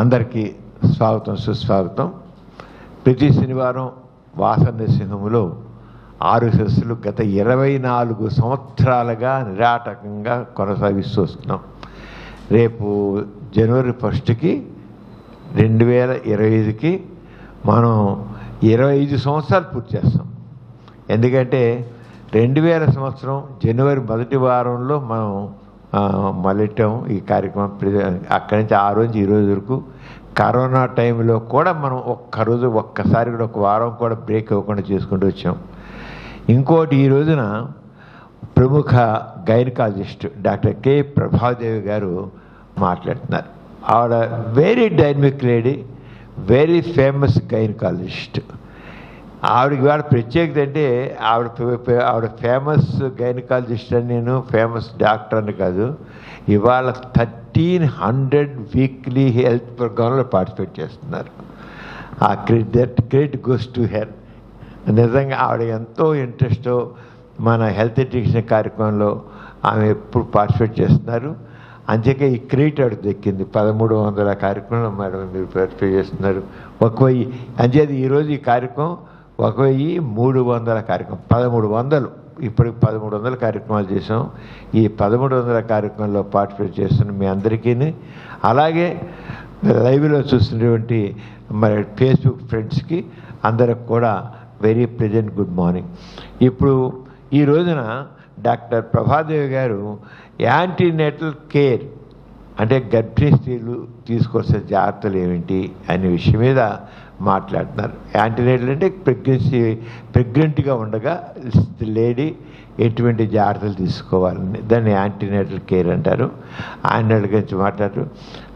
అందరికీ స్వాగతం, సుస్వాగతం. ప్రతి శనివారం వాసన సింహములో 6 సెస్సులు గత 24 సంవత్సరాలుగా నిరాటకంగా కొనసాగిస్తూ వస్తున్నాం. రేపు జనవరి 1కి 2025కి మనం 25 సంవత్సరాలు పూర్తి చేస్తాం. ఎందుకంటే 2000 సంవత్సరం జనవరి 1వ వారంలో మనం మొదలెట్టాము ఈ కార్యక్రమం. అక్కడి నుంచి ఆ రోజు ఈ రోజు వరకు కరోనా టైంలో కూడా మనం ఒక్కసారి కూడా ఒక వారం కూడా బ్రేక్ ఇవ్వకుండా చేసుకుంటూ వచ్చాం. ఇంకోటి, ఈ రోజున ప్రముఖ గైనకాలజిస్ట్ డాక్టర్ కె ప్రభాదేవి గారు మాట్లాడుతున్నారు. ఆవిడ very dynamic lady, very famous gynaecologist. ఆవిడకి వాడు ప్రత్యేకత అంటే ఆవిడ ఫేమస్ గైనకాలజిస్ట్ అని, నేను ఫేమస్ డాక్టర్ అని కాదు. ఇవాళ 1300 వీక్లీ హెల్త్ ప్రోగ్రాంలో పార్టిసిపేట్ చేస్తున్నారు. ఆ క్రెడిట్ గోస్ టు హెర్. నిజంగా ఆవిడ ఎంతో ఇంట్రెస్ట్ మన హెల్త్ ఎడ్యుకేషన్ కార్యక్రమంలో ఆమె ఎప్పుడు పార్టిసిపేట్ చేస్తున్నారు. అంచేకే ఈ క్రెడిట్ ఆవిడకి దక్కింది. 1300 కార్యక్రమంలో మేడం మీరు పార్టిసిపేట్ చేస్తున్నారు. 1000 అంచేది ఈరోజు ఈ కార్యక్రమం 1300 కార్యక్రమం, 1300 ఇప్పటికి 1300 కార్యక్రమాలు చేసాం. ఈ 1300 కార్యక్రమంలో పార్టిసిపేట్ చేస్తున్న మీ అందరికీ, అలాగే లైవ్లో చూస్తున్నటువంటి మరి ఫేస్బుక్ ఫ్రెండ్స్కి అందరికి కూడా వెరీ ప్లెజెంట్ గుడ్ మార్నింగ్. ఇప్పుడు ఈ రోజున డాక్టర్ ప్రభాదేవి గారు యాంటీనేటల్ కేర్ అంటే గర్భిణీ స్త్రీలు తీసుకోవాల్సిన జాగ్రత్తలు ఏమిటి అనే విషయం మీద మాట్లాడుతున్నారు. యాంటీనేటల్ అంటే ప్రెగ్నెంట్గా ఉండగా లేడీ ఎటువంటి జాగ్రత్తలు తీసుకోవాలని, దాన్ని యాంటీనేటల్ కేర్ అంటారు. ఆయన గురించి మాట్లాడారు.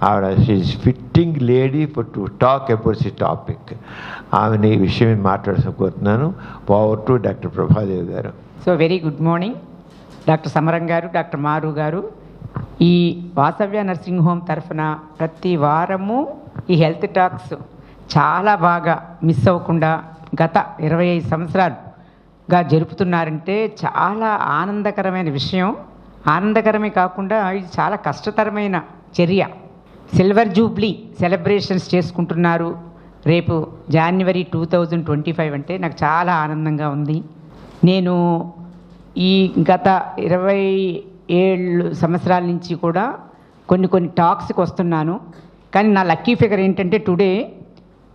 ఆవిడ she is fitting lady for to talk about the topic. ఆమెని ఈ విషయం మాట్లాడాల్సి కోరుతున్నాను. ఓవర్ టు డాక్టర్ ప్రభాదేవి గారు. So very good morning doctor సమరం గారు, డాక్టర్ మారు గారు. ఈ వాసవ్య నర్సింగ్ హోమ్ తరఫున ప్రతి వారము ఈ హెల్త్ టాక్స్ చాలా బాగా మిస్ అవ్వకుండా గత 25 సంవత్సరాలుగా జరుపుతున్నారంటే చాలా ఆనందకరమైన విషయం. ఆనందకరమే కాకుండా ఇది చాలా కష్టతరమైన చర్య. సిల్వర్ జూబ్లీ సెలబ్రేషన్స్ చేసుకుంటున్నారు రేపు జనవరి 2025 అంటే నాకు చాలా ఆనందంగా ఉంది. నేను ఈ గత 27 సంవత్సరాల నుంచి కూడా కొన్ని టాక్స్కి వస్తున్నాను. కానీ నా లక్కీ ఫిగర్ ఏంటంటే టుడే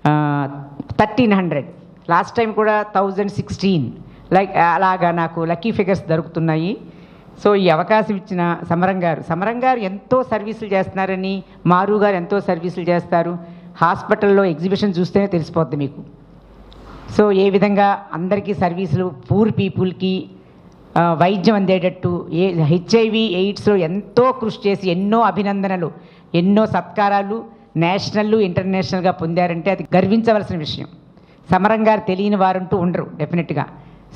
1300. లాస్ట్ టైం కూడా 1016. అలాగా నాకు లక్కీ ఫిగర్స్ దొరుకుతున్నాయి. సో ఈ అవకాశం ఇచ్చిన సమరం గారు ఎంతో సర్వీసులు చేస్తున్నారని, మారు గారు ఎంతో సర్వీసులు చేస్తారు. హాస్పిటల్లో ఎగ్జిబిషన్ చూస్తేనే తెలిసిపోద్ది మీకు. సో ఏ విధంగా అందరికీ సర్వీసులు, పూర్ పీపుల్కి వైద్యం అందేటట్టు HIV ఎయిడ్స్లో ఎంతో కృషి చేసి ఎన్నో అభినందనలు, ఎన్నో సత్కారాలు నేషనల్ ఇంటర్నేషనల్గా పొందారంటే అది గర్వించవలసిన విషయం. సమరం గారు తెలియని వారంటూ ఉండరు డెఫినెట్గా.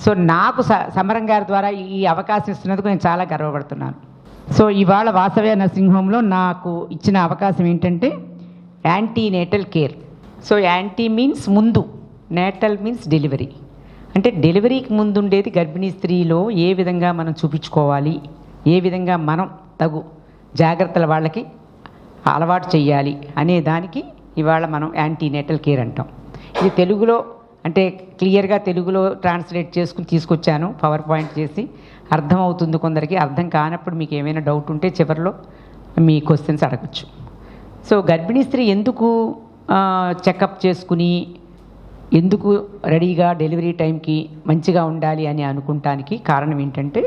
సో నాకు సమరం గారి ద్వారా ఈ అవకాశం ఇస్తున్నందుకు నేను చాలా గర్వపడుతున్నాను. సో ఇవాళ వాసవ్య నర్సింగ్ హోమ్లో నాకు ఇచ్చిన అవకాశం ఏంటంటే antenatal care. So anti means ముందు, నేటల్ మీన్స్ డెలివరీ. అంటే డెలివరీకి ముందు ఉండేది గర్భిణీ స్త్రీలో ఏ విధంగా మనం చూపించుకోవాలి, ఏ విధంగా మనం తగు జాగ్రత్తలు వాళ్ళకి అలవాటు చేయాలి అనే దానికి ఇవాళ మనం యాంటీనేటల్ కేర్ అంటాం. ఇది తెలుగులో అంటే క్లియర్గా తెలుగులో ట్రాన్స్లేట్ చేసుకుని తీసుకొచ్చాను, పవర్ పాయింట్ చేసి. అర్థమవుతుంది కొందరికి. అర్థం కానప్పుడు మీకు ఏమైనా డౌట్ ఉంటే చివరిలో మీ క్వశ్చన్స్ అడగచ్చు. సో గర్భిణీ స్త్రీ ఎందుకు చెకప్ చేసుకుని ఎందుకు రెడీగా డెలివరీ టైంకి మంచిగా ఉండాలి అని అనుకుంటానికి కారణం ఏంటంటే,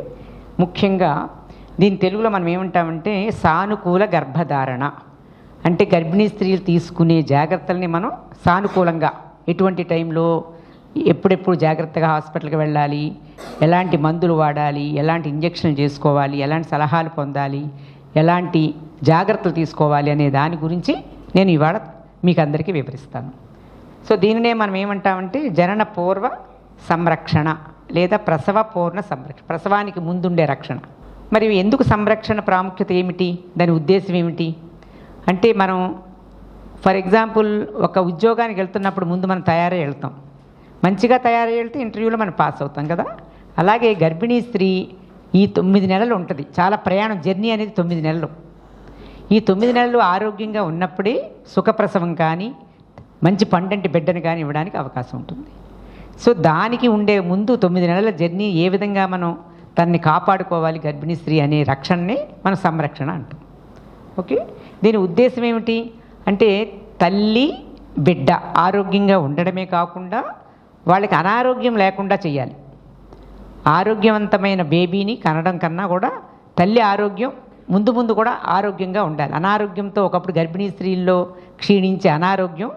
ముఖ్యంగా దీని తెలుగులో మనం ఏమంటామంటే సానుకూల గర్భధారణ. అంటే గర్భిణీ స్త్రీలు తీసుకునే జాగ్రత్తల్ని మనం సానుకూలంగా, ఎటువంటి టైంలో ఎప్పుడెప్పుడు జాగ్రత్తగా హాస్పిటల్కి వెళ్ళాలి, ఎలాంటి మందులు వాడాలి, ఎలాంటి ఇంజక్షన్లు చేసుకోవాలి, ఎలాంటి సలహాలు పొందాలి, ఎలాంటి జాగ్రత్తలు తీసుకోవాలి అనే దాని గురించి నేను ఇవాళ మీకు అందరికీ వివరిస్తాను. సో దీనినే మనం ఏమంటామంటే జనన పూర్వ సంరక్షణ లేదా ప్రసవ పూర్ణ సంరక్షణ, ప్రసవానికి ముందుండే రక్షణ. మరి ఎందుకు సంరక్షణ ప్రాముఖ్యత ఏమిటి, దాని ఉద్దేశం ఏమిటి అంటే, మనం ఫర్ ఎగ్జాంపుల్ ఒక ఉద్యోగానికి వెళ్తున్నప్పుడు ముందు మనం తయారై వెళ్తాం. మంచిగా తయారై వెళ్తే ఇంటర్వ్యూలో మనం పాస్ అవుతాం కదా. అలాగే గర్భిణీ స్త్రీ ఈ 9 నెలలు ఉంటుంది. చాలా ప్రయాణం, జర్నీ అనేది 9 నెలలు. ఈ 9 నెలలు ఆరోగ్యంగా ఉన్నప్పుడే సుఖప్రసవం కానీ మంచి పండంటి బిడ్డను కానీ ఇవ్వడానికి అవకాశం ఉంటుంది. సో దానికి ఉండే ముందు 9 నెలల జర్నీ ఏ విధంగా మనం తనని కాపాడుకోవాలి గర్భిణీ స్త్రీ అనే రక్షణనే మనం సంరక్షణ అంటాం. ఓకే, దీని ఉద్దేశం ఏమిటి అంటే తల్లి బిడ్డ ఆరోగ్యంగా ఉండడమే కాకుండా వాళ్ళకి అనారోగ్యం లేకుండా చేయాలి. ఆరోగ్యవంతమైన బేబీని కనడం కన్నా కూడా తల్లి ఆరోగ్యం ముందు ముందు కూడా ఆరోగ్యంగా ఉండాలి. అనారోగ్యంతో ఒకప్పుడు గర్భిణీ స్త్రీల్లో క్షీణించే అనారోగ్యం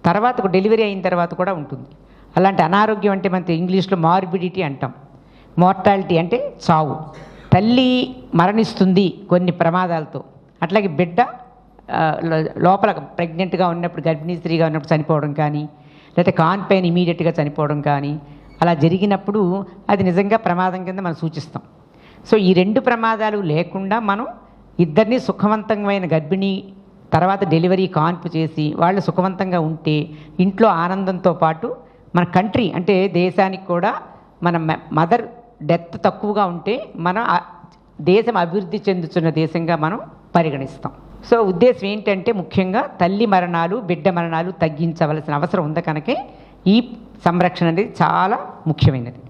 తర్వాత డెలివరీ అయిన తర్వాత కూడా ఉంటుంది. అలాంటి అనారోగ్యం అంటే మనకి ఇంగ్లీష్లో మార్బిడిటీ అంటాం. మోర్టాలిటీ అంటే చావు. తల్లి మరణిస్తుంది కొన్ని ప్రమాదాలతో, అట్లాగే బిడ్డ లోపల ప్రెగ్నెంట్గా ఉన్నప్పుడు గర్భిణీ స్త్రీగా ఉన్నప్పుడు చనిపోవడం కానీ, లేకపోతే కాన్పైన ఇమీడియట్గా చనిపోవడం కానీ అలా జరిగినప్పుడు అది నిజంగా ప్రమాదం కింద మనం సూచిస్తాం. సో ఈ 2 ప్రమాదాలు లేకుండా మనం ఇద్దరినీ సుఖవంతమైన గర్భిణీ తర్వాత డెలివరీ కాన్పు చేసి వాళ్ళు సుఖవంతంగా ఉంటే ఇంట్లో ఆనందంతో పాటు మన కంట్రీ అంటే దేశానికి కూడా మన మదర్ డెత్ తక్కువగా ఉంటే మన దేశం అభివృద్ధి చెందుతున్న దేశంగా మనం పరిగణిస్తాం. సో ఉద్దేశం ఏంటంటే ముఖ్యంగా తల్లి మరణాలు బిడ్డ మరణాలు తగ్గించవలసిన అవసరం ఉంది కనుకే ఈ సంరక్షణ అనేది చాలా ముఖ్యమైనది.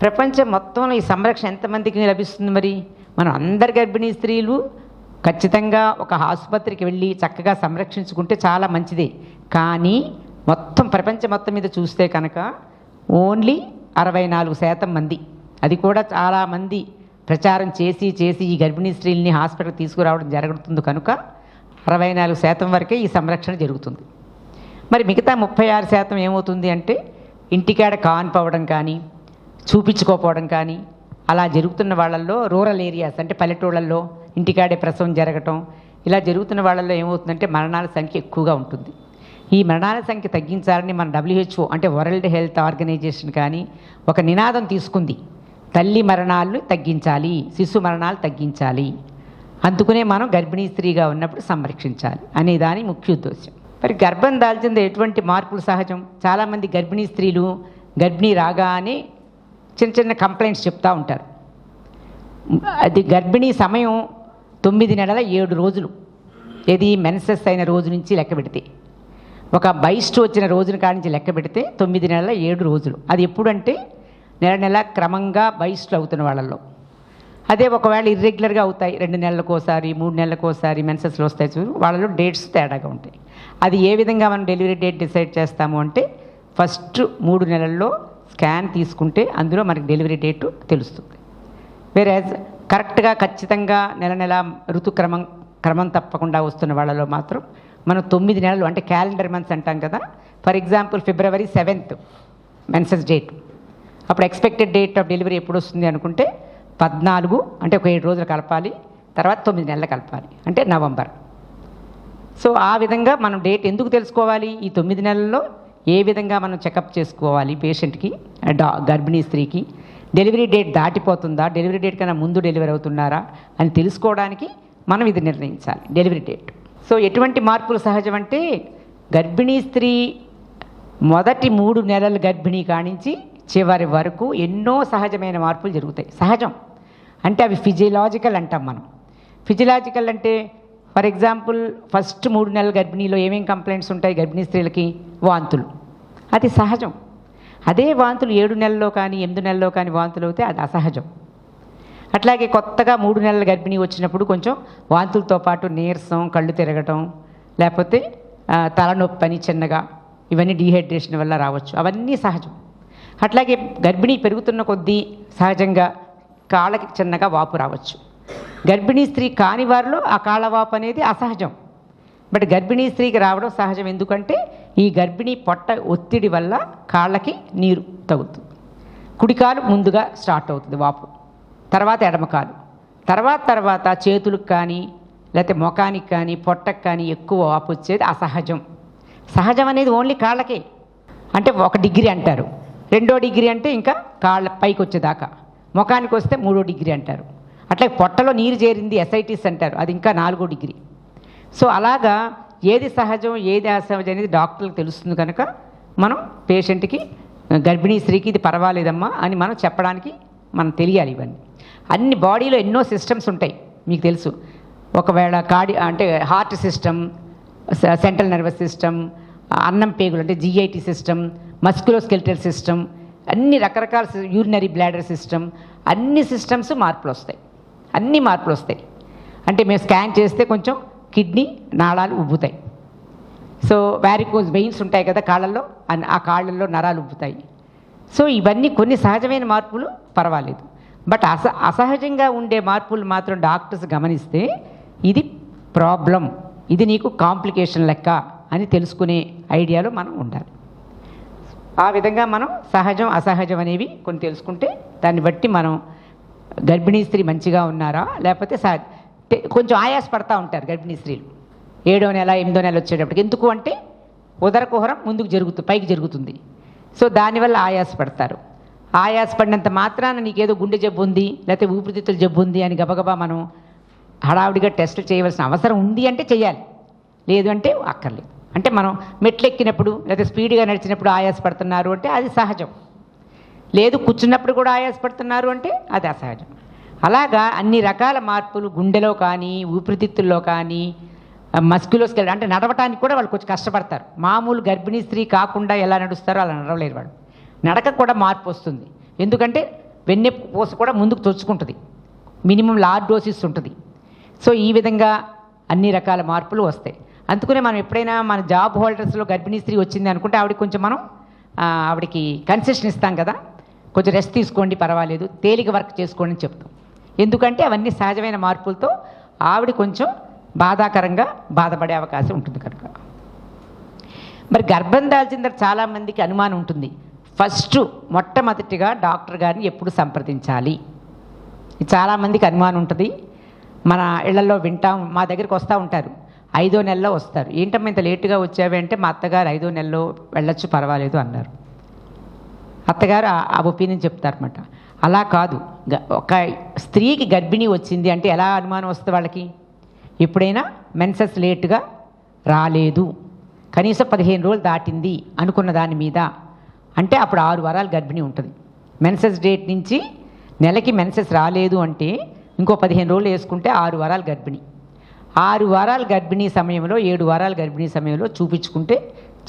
ప్రపంచం మొత్తంలో ఈ సంరక్షణ ఎంతమందికి లభిస్తుంది? మరి మనం అందరు గర్భిణీ స్త్రీలు ఖచ్చితంగా ఒక ఆసుపత్రికి వెళ్ళి చక్కగా సంరక్షించుకుంటే చాలా మంచిదే. కానీ మొత్తం ప్రపంచం మొత్తం మీద చూస్తే కనుక ఓన్లీ 64% మంది, అది కూడా చాలామంది ప్రచారం చేసి ఈ గర్భిణీ స్త్రీలని హాస్పిటల్కి తీసుకురావడం జరుగుతుంది కనుక 64% వరకే ఈ సంరక్షణ జరుగుతుంది. మరి మిగతా 36% ఏమవుతుంది అంటే ఇంటికాడ కాన్పవడం కానీ చూపించుకోకపోవడం కానీ అలా జరుగుతున్న వాళ్ళల్లో రూరల్ ఏరియాస్ అంటే పల్లెటూళ్ళల్లో ఇంటికాడే ప్రసవం జరగటం ఇలా జరుగుతున్న వాళ్ళల్లో ఏమవుతుందంటే మరణాల సంఖ్య ఎక్కువగా ఉంటుంది. ఈ మరణాల సంఖ్య తగ్గించాలని మన WHO అంటే వరల్డ్ హెల్త్ ఆర్గనైజేషన్ కానీ ఒక నినాదం తీసుకుంది, తల్లి మరణాలను తగ్గించాలి, శిశు మరణాలు తగ్గించాలి, అందుకునే మనం గర్భిణీ స్త్రీగా ఉన్నప్పుడు సంరక్షించాలి అనే దాని ముఖ్య ఉద్దేశం. మరి గర్భం దాల్చింది ఎటువంటి మార్పులు సహజం? చాలామంది గర్భిణీ స్త్రీలు గర్భిణీ రాగానే చిన్న కంప్లైంట్స్ చెప్తూ ఉంటారు. అది గర్భిణీ సమయం 9 నెలల 7 రోజులు, ఏది మెన్సెస్ అయిన రోజు నుంచి లెక్క పెడితే, ఒక బైస్ట్ వచ్చిన రోజున కాడి నుంచి లెక్క పెడితే 9 నెలల 7 రోజులు. అది ఎప్పుడంటే నెల క్రమంగా బైస్ట్లు అవుతున్న వాళ్ళల్లో. అదే ఒకవేళ ఇర్రెగ్యులర్గా అవుతాయి, 2 నెలలకోసారి 3 నెలలకోసారి మెన్సెస్లు వస్తాయి చూడు, వాళ్ళలో డేట్స్ తేడాగా ఉంటాయి. అది ఏ విధంగా మనం డెలివరీ డేట్ డిసైడ్ చేస్తాము అంటే ఫస్ట్ 3 నెలల్లో స్కాన్ తీసుకుంటే అందులో మనకి డెలివరీ డేటు తెలుస్తుంది. వేరే కరెక్ట్గా ఖచ్చితంగా నెల క్రమం తప్పకుండా వస్తున్న వాళ్ళలో మాత్రం మనం 9 నెలలు అంటే క్యాలెండర్ మంత్స్ అంటాం కదా. For example February 7th menses date, అప్పుడు ఎక్స్పెక్టెడ్ డేట్ ఆఫ్ డెలివరీ ఎప్పుడు వస్తుంది అనుకుంటే 14 అంటే ఒక 7 రోజులు కలపాలి, తర్వాత 9 నెలలు కలపాలి అంటే నవంబర్. సో ఆ విధంగా మనం డేట్ ఎందుకు తెలుసుకోవాలి? ఈ 9 నెలల్లో ఏ విధంగా మనం చెకప్ చేసుకోవాలి పేషెంట్కి, గర్భిణీ స్త్రీకి డెలివరీ డేట్ దాటిపోతుందా, డెలివరీ డేట్ కన్నా ముందు డెలివరీ అవుతున్నారా అని తెలుసుకోవడానికి మనం ఇది నిర్ణయించాలి డెలివరీ డేట్. సో ఎటువంటి మార్పులు సహజం అంటే గర్భిణీ స్త్రీ మొదటి 3 నెలల గర్భిణీ కానించి చివరి వరకు ఎన్నో సహజమైన మార్పులు జరుగుతాయి. సహజం అంటే అవి ఫిజియలాజికల్ అంటాం మనం. ఫిజియలాజికల్ అంటే ఫర్ ఎగ్జాంపుల్ ఫస్ట్ 3 నెలల గర్భిణీలో ఏమేం కంప్లైంట్స్ ఉంటాయి గర్భిణీ స్త్రీలకి? వాంతులు, అది సహజం. అదే వాంతులు 7 నెలల్లో కానీ 8 నెలల్లో కానీ వాంతులు అవుతే అది అసహజం. అట్లాగే కొత్తగా 3 నెలల గర్భిణీ వచ్చినప్పుడు కొంచెం వాంతులతో పాటు నీరసం, కళ్ళు తిరగటం, లేకపోతే తలనొప్పి అని చిన్నగా, ఇవన్నీ డీహైడ్రేషన్ వల్ల రావచ్చు, అవన్నీ సహజం. అట్లాగే గర్భిణీ పెరుగుతున్న కొద్దీ సహజంగా కాళ్ళకి చిన్నగా వాపు రావచ్చు. గర్భిణీ స్త్రీ కాని వారిలో ఆ కాళ్ళ వాపు అనేది అసహజం. బట్ గర్భిణీ స్త్రీకి రావడం సహజం. ఎందుకంటే ఈ గర్భిణీ పొట్ట ఒత్తిడి వల్ల కాళ్ళకి నీరు తగులుతుంది. కుడికాలు ముందుగా స్టార్ట్ అవుతుంది వాపు, తర్వాత ఎడమకాలు, తర్వాత చేతులకు కానీ లేకపోతే ముఖానికి కానీ పొట్టకు కానీ ఎక్కువ వాపు వచ్చేది అసహజం. సహజం అనేది ఓన్లీ కాళ్ళకే, అంటే 1 డిగ్రీ అంటారు, 2వ డిగ్రీ అంటే ఇంకా కాళ్ళ పైకి వచ్చేదాకా, ముఖానికి వస్తే 3వ డిగ్రీ అంటారు. అట్లా పొట్టలో నీరు చేరింది ఎసైటిస్ అంటారు, అది ఇంకా 4వ డిగ్రీ. సో అలాగా ఏది సహజం ఏది అసహజం అనేది డాక్టర్లకు తెలుస్తుంది కనుక మనం పేషెంట్కి గర్భిణీ స్త్రీకి ఇది పర్వాలేదమ్మా అని మనం చెప్పడానికి మనం తెలియాలి. ఇవన్నీ అన్ని బాడీలో ఎన్నో సిస్టమ్స్ ఉంటాయి మీకు తెలుసు. ఒకవేళ అంటే heart system, central nervous system, అన్నం పేగులు అంటే జిఐటి సిస్టమ్, మస్కులోస్కెలిటల్ సిస్టమ్, అన్ని రకరకాల యూరినరీ బ్లాడర్ సిస్టమ్, అన్ని సిస్టమ్స్ మార్పులు వస్తాయి. అన్ని మార్పులు వస్తాయి. అంటే మేము స్కాన్ చేస్తే కొంచెం కిడ్నీ నాళాలు ఉబ్బుతాయి. సో వ్యారికోజ్ వెయిన్స్ ఉంటాయి కదా కాళ్ళల్లో, ఆ కాళ్ళల్లో నరాలు ఉబ్బుతాయి. సో ఇవన్నీ కొన్ని సహజమైన మార్పులు పర్వాలేదు. బట్ అసహజంగా ఉండే మార్పులు మాత్రం డాక్టర్స్ గమనిస్తే ఇది ప్రాబ్లం, ఇది నీకు కాంప్లికేషన్ లెక్క అని తెలుసుకునే ఐడియాలో మనం ఉండాలి. ఆ విధంగా మనం సహజం అసహజం అనేవి కొన్ని తెలుసుకుంటే దాన్ని బట్టి మనం గర్భిణీ స్త్రీ మంచిగా ఉన్నారా లేకపోతే కొంచెం ఆయాస పడతా ఉంటారు గర్భిణీ స్త్రీలు 7వ నెల 8వ నెల వచ్చేటప్పటికి. ఎందుకు అంటే ఉదర కుహరం ముందుకు జరుగుతుంది, పైకి జరుగుతుంది. సో దానివల్ల ఆయాస పడతారు. ఆయాస పడినంత మాత్రాన నీకేదో గుండె జబ్బు ఉంది లేకపోతే ఊపిరితిత్తుల జబ్బు ఉంది అని గబగబా మనం హడావుడిగా టెస్టులు చేయవలసిన అవసరం ఉంది అంటే చేయాలి, లేదు అంటే అక్కర్లేదు. అంటే మనం మెట్లు ఎక్కినప్పుడు లేదా స్పీడ్గా నడిచినప్పుడు ఆయాస పడుతున్నారు అంటే అది సహజం, లేదు కూర్చున్నప్పుడు కూడా ఆయాస పడుతున్నారు అంటే అది అసహజం. అలాగా అన్ని రకాల మార్పులు గుండెలో కానీ ఊపిరితిత్తుల్లో కానీ మస్క్యులోస్కెలిటల్ అంటే నడవటానికి కూడా వాళ్ళు కొంచెం కష్టపడతారు. మామూలు గర్భిణీ స్త్రీ కాకుండా ఎలా నడుస్తారో అలా నడవలేరు వాళ్ళు. నడక కూడా మార్పు వస్తుంది, ఎందుకంటే వెన్నెపూస కూడా ముందుకు తొచ్చుకుంటుంది, మినిమం లార్డోసిస్ ఉంటుంది. సో ఈ విధంగా అన్ని రకాల మార్పులు వస్తాయి. అందుకనే మనం ఎప్పుడైనా మన జాబ్ హోల్డర్స్లో గర్భిణీ స్త్రీ వచ్చింది అనుకుంటే ఆవిడకి కొంచెం మనం ఆవిడకి కన్సెషన్ ఇస్తాం కదా, కొంచెం రెస్ట్ తీసుకోండి పర్వాలేదు, తేలిక వర్క్ చేసుకోండి అని చెప్తాం. ఎందుకంటే అవన్నీ సహజమైన మార్పులతో ఆవిడ కొంచెం బాధాకరంగా బాధపడే అవకాశం ఉంటుంది కనుక. మరి గర్భం దాల్చిన తర్వాత చాలామందికి అనుమానం ఉంటుంది, మొట్టమొదటిగా డాక్టర్ గారిని ఎప్పుడు సంప్రదించాలి? చాలామందికి అనుమానం ఉంటుంది. మన ఇళ్లలో వింటాం, మా దగ్గరికి వస్తూ ఉంటారు, 5వ నెలలో వస్తారు. ఏంటమ్మా ఇంత లేటుగా వచ్చావి అంటే మా అత్తగారు 5వ నెలలో వెళ్ళొచ్చు పర్వాలేదు అన్నారు. అత్తగారు ఆ ఒపీనియన్ చెప్తారన్నమాట. అలా కాదు, ఒక స్త్రీకి గర్భిణీ వచ్చింది అంటే ఎలా అనుమానం వస్తుంది వాళ్ళకి? ఎప్పుడైనా మెన్సెస్ లేటుగా రాలేదు, కనీసం 15 రోజులు దాటింది అనుకున్న దాని మీద అంటే అప్పుడు 6 వారాలు గర్భిణీ ఉంటుంది. మెన్సెస్ డేట్ నుంచి నెలకి మెన్సెస్ రాలేదు అంటే ఇంకో 15 రోజులు వేసుకుంటే 6 వారాలు గర్భిణీ. 6 వారాల గర్భిణీ సమయంలో 7 వారాల గర్భిణీ సమయంలో చూపించుకుంటే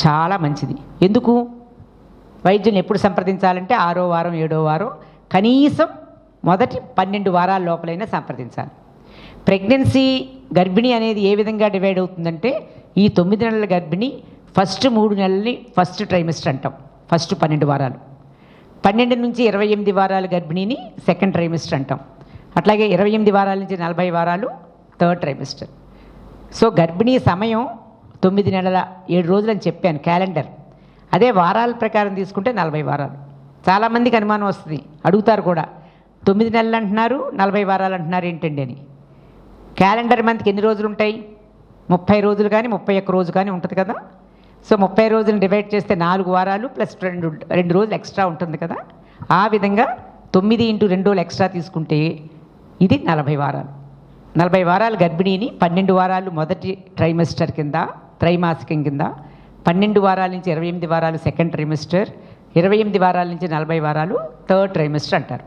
చాలా మంచిది. ఎందుకు? వైద్యుని ఎప్పుడు సంప్రదించాలంటే 6వ వారం 7వ వారం, కనీసం మొదటి 12 వారాల లోపలైనా సంప్రదించాలి. ప్రెగ్నెన్సీ గర్భిణీ అనేది ఏ విధంగా డివైడ్ అవుతుందంటే ఈ 9 నెలల గర్భిణీ ఫస్ట్ 3 నెలల్ని ఫస్ట్ ట్రైమిస్టర్ అంటాం, ఫస్ట్ 12 వారాలు. 12 నుంచి 28 వారాల గర్భిణీని సెకండ్ ట్రైమిస్టర్ అంటాం. అట్లాగే 28 వారాల నుంచి 40 వారాలు థర్డ్ ట్రైమిస్టర్. సో గర్భిణీ సమయం 9 నెలల 7 రోజులు అని చెప్పాను క్యాలెండర్. అదే వారాల ప్రకారం తీసుకుంటే 40 వారాలు. చాలామందికి అనుమానం వస్తుంది, అడుగుతారు కూడా, 9 నెలలు అంటున్నారు 40 వారాలు అంటున్నారు ఏంటండి అని. క్యాలెండర్ మంత్కి ఎన్ని రోజులు ఉంటాయి? 30 రోజులు కానీ 31 రోజు కానీ ఉంటుంది కదా. సో 30 రోజులు డివైడ్ చేస్తే 4 వారాలు ప్లస్ 2 రోజులు ఎక్స్ట్రా ఉంటుంది కదా. ఆ విధంగా 9 × 2 రోజులు ఎక్స్ట్రా తీసుకుంటే ఇది 40 వారాలు. 40 వారాల గర్భిణీని 12 వారాలు మొదటి ట్రైమిస్టర్ కింద, త్రైమాసికం కింద, 12 వారాల నుంచి 28 వారాలు సెకండ్ ట్రైమిస్టర్, 28 వారాల నుంచి 40 వారాలు థర్డ్ ట్రైమిస్టర్ అంటారు.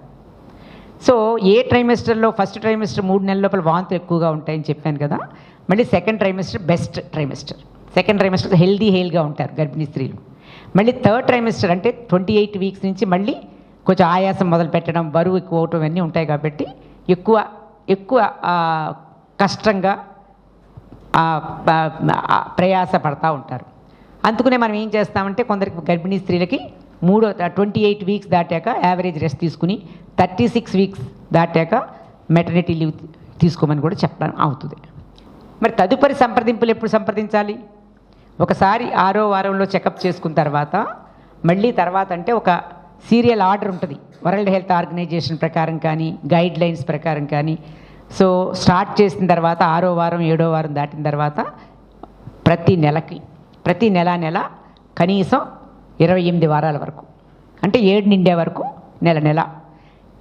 సో ఏ ట్రైమిస్టర్లో ఫస్ట్ ట్రైమిస్టర్ 3 నెలల లోపల వాంతులు ఎక్కువగా ఉంటాయని చెప్పాను కదా. మళ్ళీ second trimester best trimester. Second trimester హెల్దీగా ఉంటారు గర్భిణీ స్త్రీలు. మళ్ళీ థర్డ్ ట్రైమిస్టర్ అంటే 28 వీక్స్ నుంచి మళ్ళీ కొంచెం ఆయాసం మొదలు పెట్టడం, బరువు ఎక్కువ అవటం ఇవన్నీ ఉంటాయి కాబట్టి ఎక్కువ కష్టంగా ప్రయాస పడతా ఉంటారు. అందుకనే మనం ఏం చేస్తామంటే కొందరికి గర్భిణీ స్త్రీలకి 28 వీక్స్ దాటాక యావరేజ్ రెస్ట్ తీసుకుని 36 వీక్స్ దాటాక మెటర్నిటీ లీవ్ తీసుకోమని కూడా చెప్పడం అవుతుంది. మరి తదుపరి సంప్రదింపులు ఎప్పుడు సంప్రదించాలి? ఒకసారి 6వ వారంలో చెకప్ చేసుకున్న తర్వాత మళ్ళీ తర్వాత అంటే ఒక సీరియల్ ఆర్డర్ ఉంటుంది, వరల్డ్ హెల్త్ ఆర్గనైజేషన్ ప్రకారం కానీ గైడ్ లైన్స్ ప్రకారం కానీ. సో స్టార్ట్ చేసిన తర్వాత 6వ వారం 7వ వారం దాటిన తర్వాత ప్రతి నెల కనీసం 28 వారాల వరకు, అంటే 7 నిండే వరకు నెల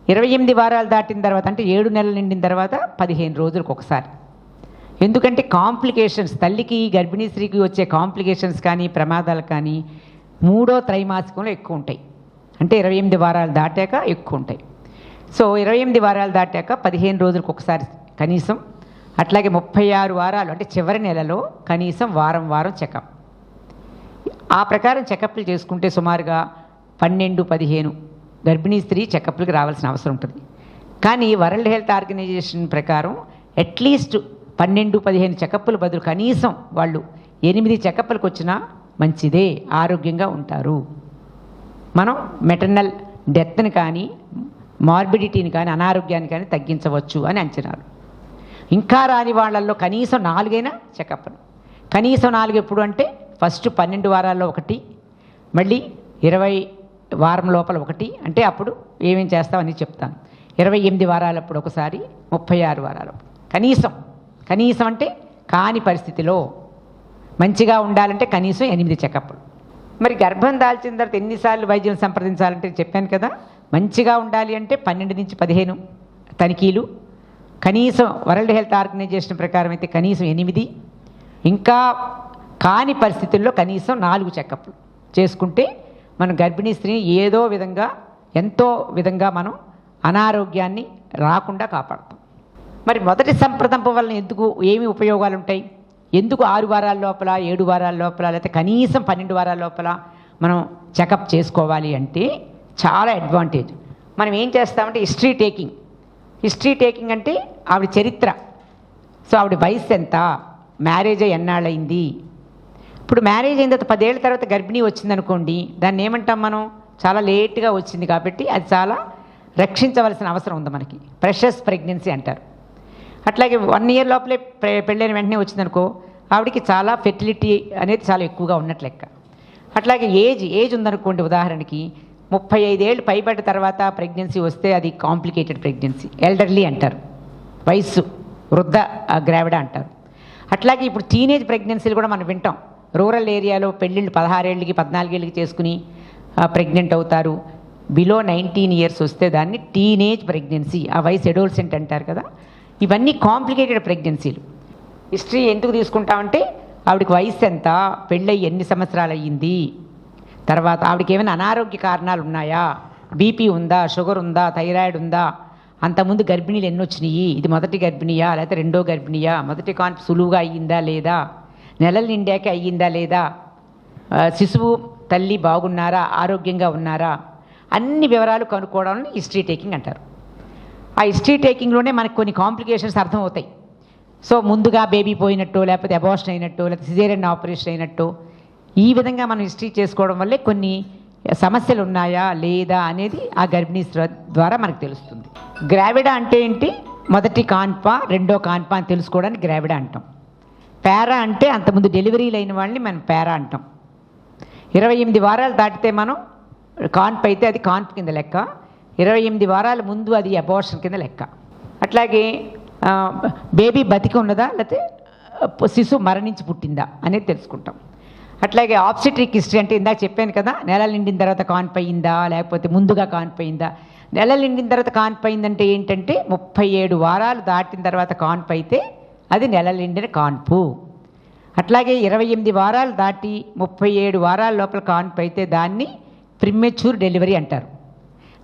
28 వారాలు దాటిన తర్వాత అంటే 7 నెలలు నిండిన తర్వాత 15 రోజులకు ఒకసారి. ఎందుకంటే కాంప్లికేషన్స్, తల్లికి గర్భిణీ స్త్రీకి వచ్చే కాంప్లికేషన్స్ కానీ ప్రమాదాలు కానీ 3వ త్రైమాసికంలో ఎక్కువ ఉంటాయి, అంటే 28 వారాలు దాటాక ఎక్కువ ఉంటాయి. సో 28 వారాలు దాటాక 15 రోజులకు ఒకసారి కనీసం అట్లాగే 36 వారాలు అంటే చివరి నెలలో కనీసం వారం వారం చెకప్. ఆ ప్రకారం చెకప్లు చేసుకుంటే సుమారుగా 12-15 గర్భిణీ స్త్రీ చెకప్లకు రావాల్సిన అవసరం ఉంటుంది. కానీ వరల్డ్ హెల్త్ ఆర్గనైజేషన్ ప్రకారం అట్లీస్ట్ 12-15 చెకప్ల బదులు కనీసం వాళ్ళు 8 చెకప్లకు వచ్చినా మంచిదే, ఆరోగ్యంగా ఉంటారు. మనం మెటర్నల్ డెత్ని కానీ మార్బిడిటీని కానీ అనారోగ్యాన్ని కానీ తగ్గించవచ్చు అని అంచనాలు. ఇంకా రాని వాళ్ళల్లో కనీసం 4 చెకప్లు. కనీసం 4 ఎప్పుడు అంటే ఫస్ట్ 12 వారాల్లో ఒకటి, మళ్ళీ 20 వారం లోపల ఒకటి, అంటే అప్పుడు ఏమేం చేస్తామని చెప్తాను. 28 వారాలప్పుడు ఒకసారి, 36 వారాలప్పుడు కనీసం అంటే కాని పరిస్థితిలో మంచిగా ఉండాలంటే కనీసం 8 చెకప్లు. మరి గర్భం దాల్చిన తర్వాత ఎన్నిసార్లు వైద్యం సంప్రదించాలంటే చెప్పాను కదా, మంచిగా ఉండాలి అంటే 12-15 తనిఖీలు, కనీసం వరల్డ్ హెల్త్ ఆర్గనైజేషన్ ప్రకారం అయితే కనీసం 8, ఇంకా కాని పరిస్థితుల్లో కనీసం 4 చెకప్లు చేసుకుంటే మనం గర్భిణీ స్త్రీని ఎంతో విధంగా మనం అనారోగ్యాన్ని రాకుండా కాపాడతాం. మరి మొదటి సంప్రదింపు వలన ఏమి ఉపయోగాలు ఉంటాయి? ఎందుకు 6 వారాల లోపల, 7 వారాల లోపల, లేకపోతే కనీసం 12 వారాల లోపల మనం చెకప్ చేసుకోవాలి అంటే చాలా అడ్వాంటేజ్. మనం ఏం చేస్తామంటే హిస్టరీ టేకింగ్ అంటే ఆవిడ చరిత్ర. సో ఆవిడ వయసు ఎంత, మ్యారేజ్ ఎన్నాళ్ళయింది. ఇప్పుడు మ్యారేజ్ అయిన తర్వాత 10 ఏళ్ళ తర్వాత గర్భిణీ వచ్చిందనుకోండి, దాన్ని ఏమంటాం మనం, చాలా లేట్గా వచ్చింది కాబట్టి అది చాలా రక్షించవలసిన అవసరం ఉంది మనకి, ప్రెషస్ ప్రెగ్నెన్సీ అంటారు. అట్లాగే 1 ఇయర్ లోపలే పెళ్ళైన వెంటనే వచ్చిందనుకో, ఆవిడకి చాలా ఫెర్టిలిటీ అనేది చాలా ఎక్కువగా ఉన్నట్లు లెక్క. అట్లాగే ఏజ్ ఉందనుకోండి, ఉదాహరణకి 35 ఏళ్ళు పైబడ్డ తర్వాత ప్రెగ్నెన్సీ వస్తే అది కాంప్లికేటెడ్ ప్రెగ్నెన్సీ, ఎల్డర్లీ అంటారు, వయస్సు వృద్ధ గ్రావిడ అంటారు. అట్లాగే ఇప్పుడు టీనేజ్ ప్రెగ్నెన్సీలు కూడా మనం వింటాం. రూరల్ ఏరియాలో పెళ్ళిళ్ళు 16 ఏళ్ళకి 14 ఏళ్ళకి చేసుకుని ప్రెగ్నెంట్ అవుతారు. బిలో 19 ఇయర్స్ వస్తే దాన్ని టీనేజ్ ప్రెగ్నెన్సీ, ఆ వయసు అడోల్సెంట్ అంటారు కదా. ఇవన్నీ కాంప్లికేటెడ్ ప్రెగ్నెన్సీలు. హిస్టరీ ఎందుకు తీసుకుంటామంటే ఆవిడకి వయసు ఎంత, పెళ్ళయి ఎన్ని సంవత్సరాలు అయ్యింది, తర్వాత ఆవిడకి ఏమైనా అనారోగ్య కారణాలు ఉన్నాయా, బీపీ ఉందా, షుగర్ ఉందా, థైరాయిడ్ ఉందా, అంతకుముందు గర్భిణీలు ఎన్ని వచ్చినాయి, ఇది మొదటి గర్భిణీయా లేకపోతే రెండో గర్భిణీయా, మొదటి కాన్పు సులువుగా అయ్యిందా లేదా, నెలలు నిండాక అయ్యిందా లేదా, శిశువు తల్లి బాగున్నారా, ఆరోగ్యంగా ఉన్నారా, అన్ని వివరాలు కనుక్కోవడాన్ని హిస్టరీ టేకింగ్ అంటారు. ఆ హిస్టరీ టేకింగ్లోనే మనకు కొన్ని కాంప్లికేషన్స్ అర్థమవుతాయి. సో ముందుగా బేబీ పోయినట్టు, లేకపోతే అబార్షన్ అయినట్టు, లేకపోతే సిజేరియన్ ఆపరేషన్ అయినట్టు, ఈ విధంగా మనం హిస్టరీ చేసుకోవడం వల్లే కొన్ని సమస్యలు ఉన్నాయా లేదా అనేది ఆ గర్భిణీ ద్వారా మనకు తెలుస్తుంది. గ్రావిడా అంటే ఏంటి, మొదటి కాన్ప రెండో కాన్ప అని తెలుసుకోవడానికి గ్రావిడా అంటాం. పారా అంటే అంతకుముందు డెలివరీలు అయిన వాళ్ళని మనం పారా అంటాం. 28 వారాలు దాటితే మనం కాన్పు అయితే అది కాన్పు కింద లెక్క, 28 వారాల ముందు అది అబార్షన్ కింద లెక్క. అట్లాగే బేబీ బతికి ఉన్నదా లేకపోతే శిశువు మరణించి పుట్టిందా అనేది తెలుసుకుంటాం. అట్లాగే ఆబ్స్టెట్రిక్ హిస్టరీ అంటే ఇందాక చెప్పాను కదా, నెలలు నిండిన తర్వాత కాన్పు అయిందా లేకపోతే ముందుగా కాన్పు అయిందా. నెలలు నిండిన తర్వాత కాన్పు అయిందంటే ఏంటంటే 37 వారాలు దాటిన తర్వాత కాన్పు అయితే అది నెలలు నిండిన కాన్పు. అట్లాగే 28 వారాలు దాటి 37 వారాల లోపల కాన్పు అయితే దాన్ని ప్రిమెచ్యూర్ డెలివరీ అంటారు.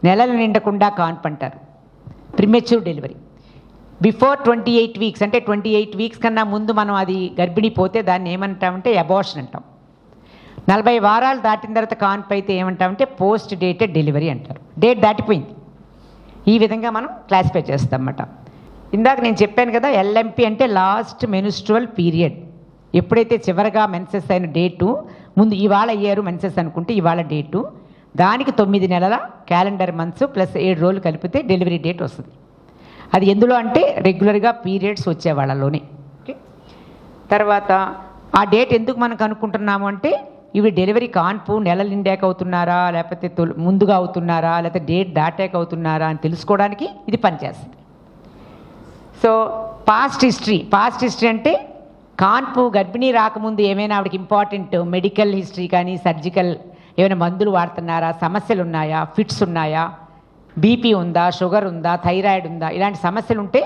నెలలు నిండకుండా కాన్పు అంటారు ప్రిమెచ్యూర్ డెలివరీ. బిఫోర్ 28 వీక్స్ అంటే 28 వీక్స్ కన్నా ముందు మనం అది గర్భిణీ పోతే దాన్ని ఏమంటామంటే అబార్షన్ అంటాం. 40 వారాలు దాటిన తర్వాత కాన్పు అయితే ఏమంటామంటే పోస్ట్ డేటెడ్ డెలివరీ అంటారు, డేట్ దాటిపోయింది. ఈ విధంగా మనం క్లాసిఫై చేస్తాం అన్నమాట. ఇందాక నేను చెప్పాను కదా, ఎల్ఎంపి అంటే లాస్ట్ మెన్స్ట్రువల్ పీరియడ్. ఎప్పుడైతే చివరగా మెన్సెస్ అయిన డేటు, ముందు ఇవాళ అయ్యారు మెన్సెస్ అనుకుంటే ఇవాళ డేటు, దానికి 9 నెలల క్యాలెండర్ మంత్స్ ప్లస్ 7 రోజులు కలిపితే డెలివరీ డేట్ వస్తుంది. అది ఎందులో అంటే రెగ్యులర్గా పీరియడ్స్ వచ్చే వాళ్ళలోనే. ఓకే, తర్వాత ఆ డేట్ ఎందుకు మనం కనుక్కుంటున్నాము అంటే ఇవి డెలివరీ కాన్పు నెలలు నిండాక అవుతున్నారా లేకపోతే ముందుగా అవుతున్నారా లేకపోతే డేట్ దాటాక అవుతున్నారా అని తెలుసుకోవడానికి ఇది పనిచేస్తుంది. సో పాస్ట్ హిస్టరీ అంటే కాన్పు గర్భిణీ రాకముందు ఏమైనా ఆవిడకి ఇంపార్టెంట్ మెడికల్ హిస్టరీ కానీ సర్జికల్ ఏమైనా మందులు వాడుతున్నారా, సమస్యలు ఉన్నాయా, ఫిట్స్ ఉన్నాయా, బీపీ ఉందా, షుగర్ ఉందా, థైరాయిడ్ ఉందా, ఇలాంటి సమస్యలు ఉంటే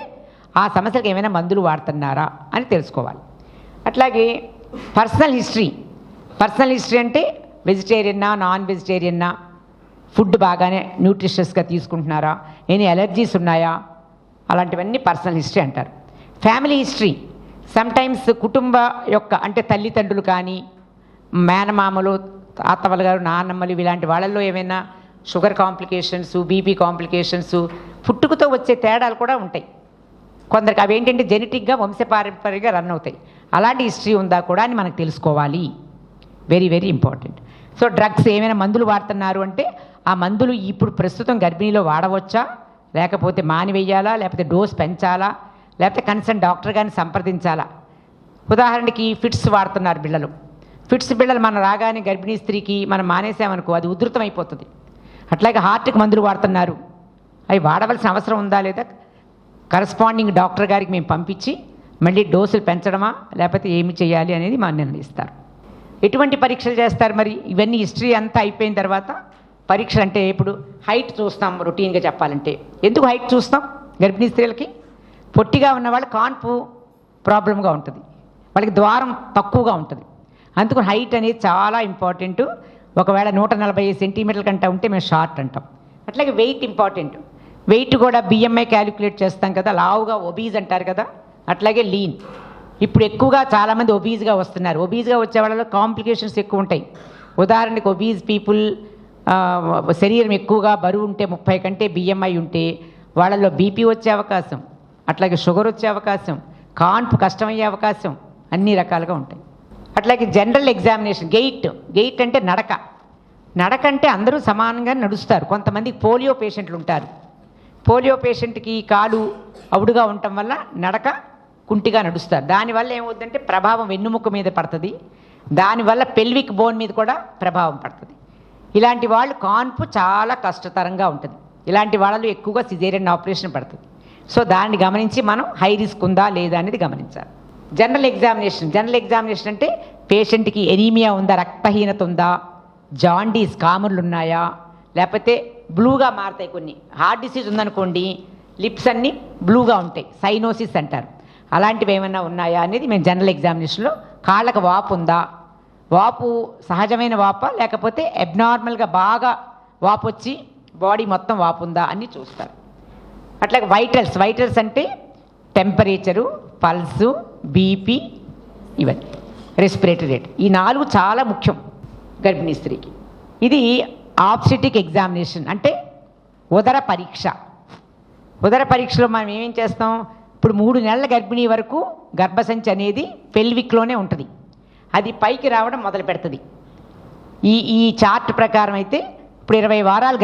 ఆ సమస్యలకు ఏమైనా మందులు వాడుతున్నారా అని తెలుసుకోవాలి. అట్లాగే పర్సనల్ హిస్టరీ అంటే వెజిటేరియన్నా నాన్ వెజిటేరియన్నా, ఫుడ్ బాగానే న్యూట్రిషియస్గా తీసుకుంటున్నారా, ఎనీ అలర్జీస్ ఉన్నాయా, అలాంటివన్నీ పర్సనల్ హిస్టరీ అంటారు. ఫ్యామిలీ హిస్టరీ, సమ్టైమ్స్ కుటుంబ యొక్క అంటే తల్లిదండ్రులు కానీ మేనమామలు, తాతవ్వలు గారు, నాన్నమ్మలు ఇలాంటి వాళ్ళల్లో ఏమైనా షుగర్ కాంప్లికేషన్స్, బీపీ కాంప్లికేషన్స్, పుట్టుకతో వచ్చే తేడాలు కూడా ఉంటాయి. కొందరికి అవి ఏంటంటే జెనెటిక్గా వంశపారంపర్యంగా రన్ అవుతాయి. అలాంటి హిస్టరీ ఉందా కూడా అని మనకు తెలుసుకోవాలి. Very very important. So drugs ఏమైనా మందులు వాడుతున్నారు అంటే ఆ మందులు ఇప్పుడు ప్రస్తుతం గర్భిణీలో వాడవచ్చా, లేకపోతే మానివేయాలా, లేకపోతే డోస్ పెంచాలా, లేకపోతే కన్సర్న్ డాక్టర్ గారిని సంప్రదించాలా. ఉదాహరణకి ఫిట్స్ వాడుతున్నారు పిల్లలు. ఫిట్స్ పిల్లలు మనం రాగానే గర్భిణీ స్త్రీకి మనం మానేసామనుకో అది ఉధృతం అయిపోతుంది. అట్లాగే హార్ట్కి మందులు వాడుతున్నారు, అవి వాడవలసిన అవసరం ఉందా లేదా కరస్పాండింగ్ డాక్టర్ గారికి మేము పంపించి మళ్ళీ డోసులు పెంచడమా లేకపోతే ఏమి చేయాలి అనేది మనం నిర్ణయిస్తారు. ఎటువంటి పరీక్షలు చేస్తారు మరి? ఇవన్నీ హిస్టరీ అంతా అయిపోయిన తర్వాత పరీక్షలు అంటే ఇప్పుడు హైట్ చూస్తాం రొటీన్గా చెప్పాలంటే. ఎందుకు హైట్ చూస్తాం? గర్భిణీ స్త్రీలకి పొట్టిగా ఉన్న వాళ్ళు కాన్పు ప్రాబ్లంగా ఉంటుంది, వాళ్ళకి ద్వారం తక్కువగా ఉంటుంది. అందుకు హైట్ అనేది చాలా ఇంపార్టెంట్. ఒకవేళ 140 సెంటీమీటర్ల కంటే ఉంటే మేము షార్ట్ అంటాం. అట్లాగే వెయిట్ ఇంపార్టెంట్. వెయిట్ కూడా బిఎంఐ క్యాలిక్యులేట్ చేస్తాం కదా, లావుగా ఒబీజ్ అంటారు కదా, అట్లాగే లీన్. ఇప్పుడు ఎక్కువగా చాలామంది ఒబీజ్గా వస్తున్నారు. ఒబీజ్గా వచ్చే వాళ్ళలో కాంప్లికేషన్స్ ఎక్కువ ఉంటాయి. ఉదాహరణకి ఒబీజ్ పీపుల్ శరీరం ఎక్కువగా బరువు ఉంటే 30 కంటే బిఎంఐ ఉంటే వాళ్ళలో బీపీ వచ్చే అవకాశం, అట్లాగే షుగర్ వచ్చే అవకాశం, కాన్పు కష్టమయ్యే అవకాశం అన్ని రకాలుగా ఉంటాయి. అట్లాగే జనరల్ ఎగ్జామినేషన్, గెయిట్ అంటే నడక. నడక అంటే అందరూ సమానంగా నడుస్తారు. కొంతమంది పోలియో పేషెంట్లు ఉంటారు. పోలియో పేషెంట్కి కాలు అవుడుగా ఉండటం వల్ల నడక కుంటిగా నడుస్తారు. దానివల్ల ఏమవుతుందంటే ప్రభావం వెన్నుముక్క మీద పడుతుంది, దానివల్ల పెల్విక్ బోన్ మీద కూడా ప్రభావం పడుతుంది. ఇలాంటి వాళ్ళు కాన్పు చాలా కష్టతరంగా ఉంటుంది. ఇలాంటి వాళ్ళలో ఎక్కువగా సిజేరియన్ ఆపరేషన్ పడుతుంది. సో దాన్ని గమనించి మనం హై రిస్క్ ఉందా లేదా అనేది గమనించాలి. జనరల్ ఎగ్జామినేషన్ అంటే పేషెంట్కి ఎనీమియా ఉందా, రక్తహీనత ఉందా, జాండీస్ కాముర్లు ఉన్నాయా, లేకపోతే బ్లూగా మారుతాయి. కొన్ని హార్ట్ డిసీజ్ ఉందనుకోండి లిప్స్ అన్నీ బ్లూగా ఉంటాయి, సైనోసిస్ అంటారు. అలాంటివి ఏమైనా ఉన్నాయా అనేది మేము జనరల్ ఎగ్జామినేషన్లో. కాళ్ళకు వాపు ఉందా, వాపు సహజమైన వాపా లేకపోతే అబ్నార్మల్గా బాగా వాపు వచ్చి బాడీ మొత్తం వాపు ఉందా అని చూస్తారు. అట్లాగే వైటల్స్ అంటే టెంపరేచరు, పల్సు, బీపీ, ఇవన్నీ రెస్పిరేటరీ రేట్. ఈ 4 చాలా ముఖ్యం గర్భిణీ స్త్రీకి. ఇది ఆబ్స్టెటిక్ ఎగ్జామినేషన్ అంటే ఉదర పరీక్ష. ఉదర పరీక్షలో మనం ఏమేం చేస్తాం? ఇప్పుడు 3 నెలల గర్భిణీ వరకు గర్భసంచి అనేది పెల్విక్లోనే ఉంటుంది. అది పైకి రావడం మొదలు పెడుతుంది. ఈ చార్ట్ ప్రకారం అయితే ఇప్పుడు 20 వారాలు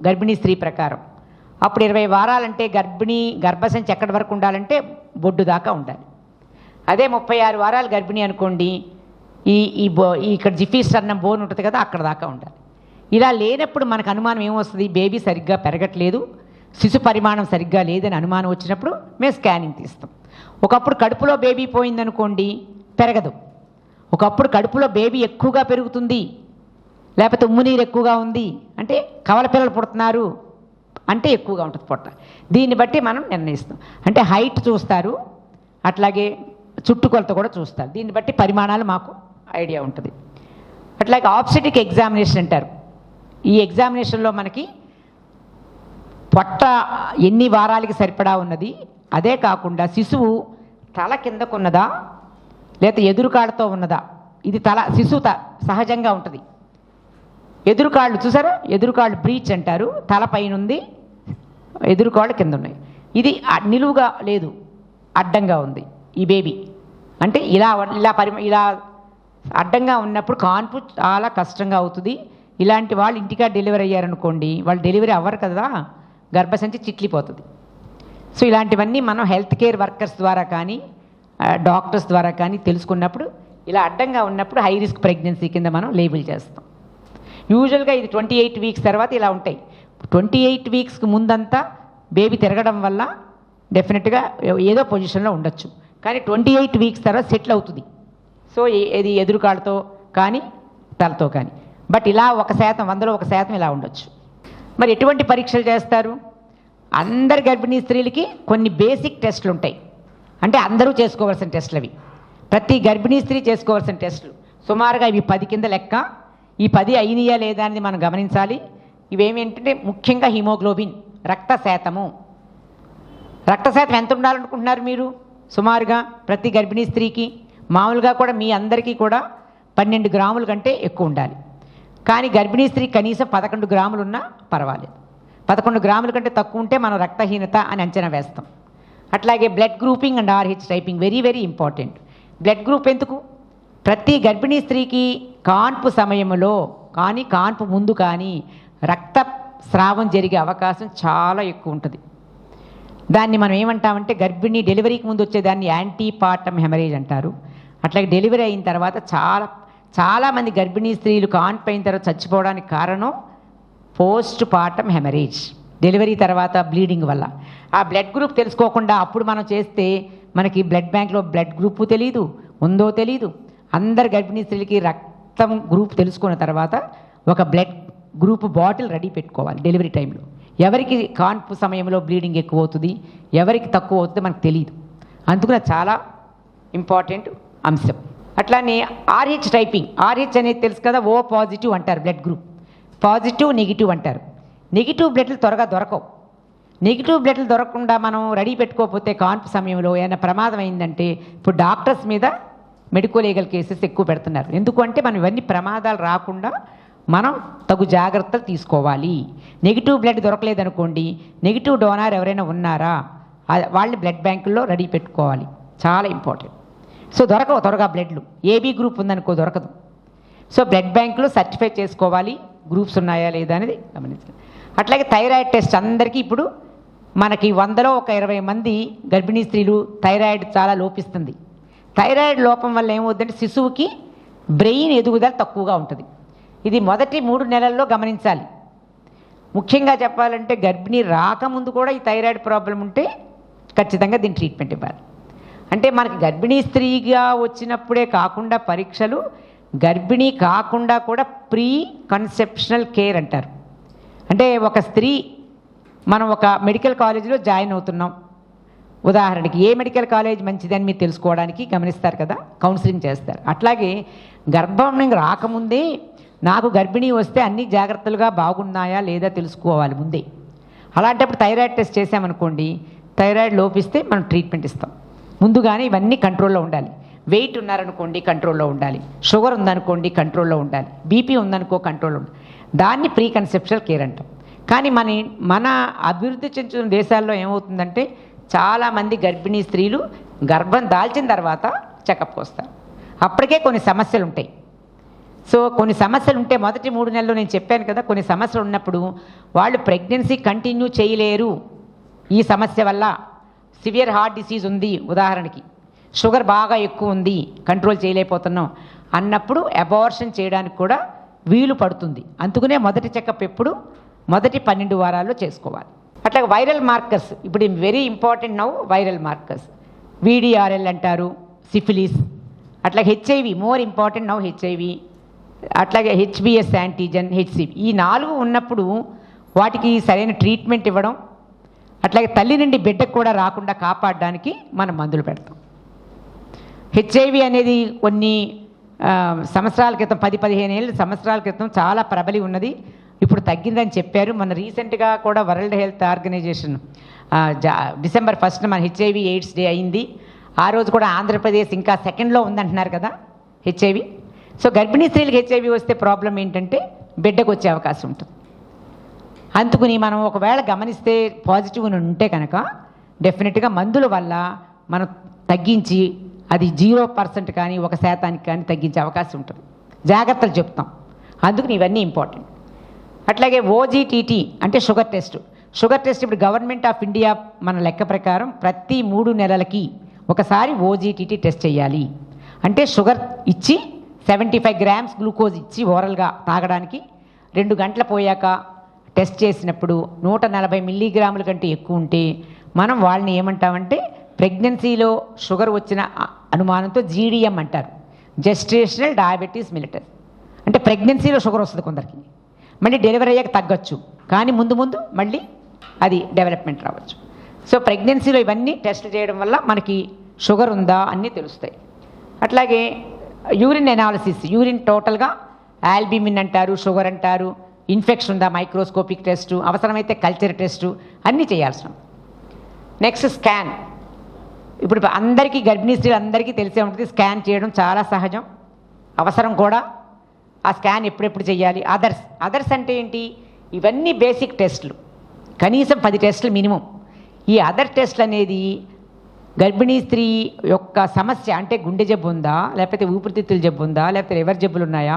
గర్భిణీ స్త్రీ ప్రకారం అప్పుడు 20 వారాలంటే గర్భసంచి ఎక్కడి వరకు ఉండాలంటే బొడ్డు దాకా ఉండాలి. అదే 36 వారాలు గర్భిణీ అనుకోండి, ఇక్కడ జిఫీస్టర్నం బోన్ ఉంటుంది కదా, అక్కడ దాకా ఉండాలి. ఇలా లేనప్పుడు మనకు అనుమానం ఏమొస్తుంది? బేబీ సరిగ్గా పెరగట్లేదు, శిశు పరిమాణం సరిగ్గా లేదని అనుమానం వచ్చినప్పుడు మేము స్కానింగ్ తీస్తాం. ఒకప్పుడు కడుపులో బేబీ పోయిందనుకోండి పెరగదు. ఒకప్పుడు కడుపులో బేబీ ఎక్కువగా పెరుగుతుంది, లేకపోతే ఉమ్మునీరు ఎక్కువగా ఉంది అంటే కవల పిల్లలు పుడుతున్నారు అంటే ఎక్కువగా ఉంటుంది పొట్ట. దీన్ని బట్టి మనం నిర్ణయిస్తాం. అంటే హైట్ చూస్తారు, అట్లాగే చుట్టుకొలత కూడా చూస్తారు. దీన్ని బట్టి పరిమాణాలు మాకు ఐడియా ఉంటుంది. అట్లాగే ఆబ్స్టెటిక్ ఎగ్జామినేషన్ అంటారు. ఈ ఎగ్జామినేషన్లో మనకి పొట్ట ఎన్ని వారాలకి సరిపడా ఉన్నది, అదే కాకుండా శిశువు తల కిందకున్నదా లేదా ఎదురుకాళ్ళతో ఉన్నదా. ఇది శిశువు సహజంగా ఉంటుంది. ఎదురుకాళ్ళు చూసారా, ఎదురుకాళ్ళు బ్రీచ్ అంటారు. తల పైన ఉంది, ఎదురుకాళ్ళు కింద ఉన్నాయి. ఇది నిలువుగా లేదు, అడ్డంగా ఉంది ఈ బేబీ. అంటే ఇలా అడ్డంగా ఉన్నప్పుడు కాన్పు చాలా కష్టంగా అవుతుంది. ఇలాంటి వాళ్ళు ఇంటికా డెలివరీ అయ్యారనుకోండి, వాళ్ళు డెలివరీ అవ్వరు కదా, గర్భసంచి చిట్లిపోతుంది. సో ఇలాంటివన్నీ మనం హెల్త్ కేర్ వర్కర్స్ ద్వారా కానీ డాక్టర్స్ ద్వారా కానీ తెలుసుకున్నప్పుడు ఇలా అడ్డంగా ఉన్నప్పుడు హై రిస్క్ ప్రెగ్నెన్సీ కింద మనం లేబుల్ చేస్తాం. యూజువల్గా ఇది 28 వీక్స్ తర్వాత ఇలా ఉంటాయి. 28 వీక్స్కి ముందంతా బేబీ తిరగడం వల్ల డెఫినెట్గా ఏదో పొజిషన్లో ఉండొచ్చు, కానీ 28 వీక్స్ తర్వాత సెటిల్ అవుతుంది. సో ఇది ఎదురుకాళ్ళతో కానీ తలతో కానీ. బట్ ఇలా 1%, 100లో 1% ఇలా ఉండొచ్చు. మరి ఎటువంటి పరీక్షలు చేస్తారు? అందరి గర్భిణీ స్త్రీలకి కొన్ని బేసిక్ టెస్టులు ఉంటాయి. అంటే అందరూ చేసుకోవాల్సిన టెస్టులు అవి. ప్రతి గర్భిణీ స్త్రీ చేసుకోవాల్సిన టెస్టులు సుమారుగా ఇవి 10 కింద లెక్క. ఈ 10 అయినయా లేదా అనేది మనం గమనించాలి. ఇవేమేంటంటే ముఖ్యంగా హిమోగ్లోబిన్, రక్త శాతము, రక్తశాతం ఎంత ఉండాలనుకుంటున్నారు మీరు? సుమారుగా ప్రతి గర్భిణీ స్త్రీకి మామూలుగా కూడా మీ అందరికీ కూడా 12 గ్రాముల కంటే ఎక్కువ ఉండాలి. కానీ గర్భిణీ స్త్రీ కనీసం 11 గ్రాములు ఉన్నా పర్వాలేదు. 11 గ్రాముల కంటే తక్కువ ఉంటే మనం రక్తహీనత అని అంచనా వేస్తాం. అట్లాగే blood grouping and RH typing very very important. Blood group ఎందుకు? ప్రతి గర్భిణీ స్త్రీకి కాన్పు సమయంలో కానీ కాన్పు ముందు కానీ రక్త స్రావం జరిగే అవకాశం చాలా ఎక్కువ ఉంటుంది. దాన్ని మనం ఏమంటామంటే గర్భిణీ డెలివరీకి ముందు వచ్చేదాన్ని యాంటీపార్టమ్ హెమరేజ్ అంటారు. అట్లాగే డెలివరీ అయిన తర్వాత చాలామంది గర్భిణీ స్త్రీలు కాన్పు అయిన తర్వాత చచ్చిపోవడానికి కారణం పోస్ట్ పార్టమ్ హెమరేజ్, డెలివరీ తర్వాత బ్లీడింగ్ వల్ల. ఆ బ్లడ్ గ్రూప్ తెలుసుకోకుండా అప్పుడు మనం చేస్తే మనకి బ్లడ్ బ్యాంక్లో బ్లడ్ గ్రూపు తెలీదు, ఉందో తెలీదు. అందరు గర్భిణీ స్త్రీలకి రక్తం గ్రూప్ తెలుసుకున్న తర్వాత ఒక బ్లడ్ గ్రూప్ బాటిల్ రెడీ పెట్టుకోవాలి డెలివరీ టైంలో. ఎవరికి కాన్పు సమయంలో బ్లీడింగ్ ఎక్కువ అవుతుంది, ఎవరికి తక్కువ అవుతుంది మనకు తెలియదు. అందుకని చాలా ఇంపార్టెంట్ అంశం. అట్లానే RH టైపింగ్, RH అనేది తెలుసు కదా, O పాజిటివ్ అంటారు బ్లడ్ గ్రూప్, పాజిటివ్ నెగిటివ్ అంటారు. నెగిటివ్ బ్లడ్లు త్వరగా దొరకవు. నెగిటివ్ బ్లడ్లు దొరకకుండా మనం రెడీ పెట్టుకోకపోతే కాన్పు సమయంలో ఏమైనా ప్రమాదం అయిందంటే ఇప్పుడు డాక్టర్స్ మీద మెడికో లీగల్ కేసెస్ ఎక్కువ పెడుతున్నారు. ఎందుకంటే మనం ఇవన్నీ ప్రమాదాలు రాకుండా మనం తగు జాగ్రత్తలు తీసుకోవాలి. నెగిటివ్ బ్లడ్ దొరకలేదనుకోండి, నెగిటివ్ డోనార్ ఎవరైనా ఉన్నారా వాళ్ళని బ్లడ్ బ్యాంకుల్లో రెడీ పెట్టుకోవాలి, చాలా ఇంపార్టెంట్. సో దొరకవు త్వరగా బ్లడ్లు. AB గ్రూప్ ఉందనుకో దొరకదు. సో బ్లడ్ బ్యాంకులో సర్టిఫై చేసుకోవాలి గ్రూప్స్ ఉన్నాయా లేదా అనేది గమనించాలి. అట్లాగే థైరాయిడ్ టెస్ట్ అందరికీ ఇప్పుడు మనకి 100లో ఒక 20 మంది గర్భిణీ స్త్రీలు థైరాయిడ్ చాలా లోపిస్తుంది. థైరాయిడ్ లోపం వల్ల ఏమవుతుందంటే శిశువుకి బ్రెయిన్ ఎదుగుదల తక్కువగా ఉంటుంది. ఇది మొదటి 3 నెలల్లో గమనించాలి. ముఖ్యంగా చెప్పాలంటే గర్భిణీ రాకముందు కూడా ఈ థైరాయిడ్ ప్రాబ్లం ఉంటే ఖచ్చితంగా దీని ట్రీట్మెంట్ ఇవ్వాలి. అంటే మనకి గర్భిణీ స్త్రీగా వచ్చినప్పుడే కాకుండా పరీక్షలు, గర్భిణీ కాకుండా కూడా ప్రీ కన్సెప్షనల్ కేర్ అంటారు. అంటే ఒక స్త్రీ మనం ఒక మెడికల్ కాలేజీలో జాయిన్ అవుతున్నాం ఉదాహరణకి, ఏ మెడికల్ కాలేజ్ మంచిదని మీరు తెలుసుకోవడానికి గమనిస్తారు కదా, కౌన్సిలింగ్ చేస్తారు. అట్లాగే గర్భం రాకముందే నాకు గర్భిణీ వస్తే అన్ని జాగ్రత్తలుగా బాగున్నాయా లేదా తెలుసుకోవాలి ముందే. అలాంటప్పుడు థైరాయిడ్ టెస్ట్ చేసామనుకోండి, థైరాయిడ్ లోపిస్తే మనం ట్రీట్మెంట్ ఇస్తాం. ముందుగానే ఇవన్నీ కంట్రోల్లో ఉండాలి. వెయిట్ ఉన్నారనుకోండి కంట్రోల్లో ఉండాలి, షుగర్ ఉందనుకోండి కంట్రోల్లో ఉండాలి, BP ఉందనుకో కంట్రోల్లో ఉండాలి. దాన్ని ప్రీ కన్సెప్షనల్ కేర్ అంటాం. కానీ మన అభివృద్ధి చెందుతున్న దేశాల్లో ఏమవుతుందంటే చాలామంది గర్భిణీ స్త్రీలు గర్భం దాల్చిన తర్వాత చెకప్కి వస్తారు. అప్పటికే కొన్ని సమస్యలు ఉంటాయి. సో కొన్ని సమస్యలు ఉంటే మొదటి 3 నెలల్లో నేను చెప్పాను కదా, కొన్ని సమస్యలు ఉన్నప్పుడు వాళ్ళు ప్రెగ్నెన్సీ కంటిన్యూ చేయలేరు. ఈ సమస్య వల్ల సివియర్ హార్ట్ డిసీజ్ ఉంది ఉదాహరణకి, షుగర్ బాగా ఎక్కువ ఉంది కంట్రోల్ చేయలేకపోతున్నాం అన్నప్పుడు అబార్షన్ చేయడానికి కూడా వీలు పడుతుంది. అందుకనే మొదటి చెకప్ ఎప్పుడు మొదటి 12 వారాల్లో చేసుకోవాలి. అట్లాగే వైరల్ మార్కర్స్ ఇప్పుడు very important now. Viral markers VDRL అంటారు, సిఫిలిస్, అట్లాగే HIV more important now, HIV, అట్లాగే HBS యాంటీజన్, HCV. ఈ 4 ఉన్నప్పుడు వాటికి సరైన ట్రీట్మెంట్ ఇవ్వడం, అట్లాగే తల్లి నుండి బిడ్డకు కూడా రాకుండా కాపాడడానికి మనం మందులు పెడతాం. HIV అనేది కొన్ని సంవత్సరాల క్రితం 10-15 సంవత్సరాల క్రితం చాలా ప్రబలి ఉన్నది, ఇప్పుడు తగ్గిందని చెప్పారు. మన రీసెంట్గా కూడా world health organisation December 1st మన HIV AIDS డే అయింది. ఆ రోజు కూడా ఆంధ్రప్రదేశ్ ఇంకా 2nd ఉందంటున్నారు కదా HIV. సో గర్భిణీ స్త్రీలకు HIV వస్తే ప్రాబ్లం ఏంటంటే బిడ్డకు వచ్చే అవకాశం ఉంటుంది. అందుకుని మనం ఒకవేళ గమనిస్తే పాజిటివ్ ఉంటే కనుక డెఫినెట్గా మందుల వల్ల మనం తగ్గించి అది 0% కానీ 1% కానీ తగ్గించే అవకాశం ఉంటుంది. జాగ్రత్తలు చెప్తాం. అందుకని ఇవన్నీ ఇంపార్టెంట్. అట్లాగే OGTT అంటే షుగర్ టెస్ట్. షుగర్ టెస్ట్ ఇప్పుడు గవర్నమెంట్ ఆఫ్ ఇండియా మన లెక్క ప్రకారం ప్రతి 3 నెలలకి ఒకసారి OGTT టెస్ట్ చేయాలి. అంటే షుగర్ ఇచ్చి 75 గ్రామ్స్ గ్లూకోజ్ ఇచ్చి ఓరల్గా తాగడానికి 2 గంటలు పోయాక టెస్ట్ చేసినప్పుడు 140 మిల్లీగ్రాముల కంటే ఎక్కువ ఉంటే మనం వాళ్ళని ఏమంటామంటే ప్రెగ్నెన్సీలో షుగర్ వచ్చిన అనుమానంతో GDM అంటారు, జెస్టేషనల్ డయాబెటీస్ మిలిటస్. అంటే ప్రెగ్నెన్సీలో షుగర్ వస్తుంది కొందరికి, మళ్ళీ డెలివరీ అయ్యాక తగ్గొచ్చు, కానీ ముందు మళ్ళీ అది డెవలప్మెంట్ రావచ్చు. సో ప్రెగ్నెన్సీలో ఇవన్నీ టెస్ట్ చేయడం వల్ల మనకి షుగర్ ఉందా అన్నీ తెలుస్తాయి. అట్లాగే యూరిన్ ఎనాలిసిస్, యూరిన్ టోటల్గా ఆల్బిమిన్ అంటారు, షుగర్ అంటారు, ఇన్ఫెక్షన్ ఉందా మైక్రోస్కోపిక్ టెస్టు, అవసరమైతే కల్చర్ టెస్టు అన్నీ చేయాల్సిన. Next scan. ఇప్పుడు అందరికీ గర్భిణీ స్త్రీలు అందరికీ తెలిసే ఉంటుంది, స్కాన్ చేయడం చాలా సహజం, అవసరం కూడా. ఆ స్కాన్ ఎప్పుడెప్పుడు చేయాలి. అదర్స్ అంటే ఏంటి? ఇవన్నీ బేసిక్ టెస్టులు, కనీసం 10 టెస్టులు మినిమం. ఈ అదర్ టెస్ట్లు అనేది గర్భిణీ స్త్రీ యొక్క సమస్య, అంటే గుండె జబ్బు ఉందా, లేకపోతే ఊపిరితిత్తుల జబ్బు ఉందా, లేకపోతే లివర్ జబ్బులు ఉన్నాయా,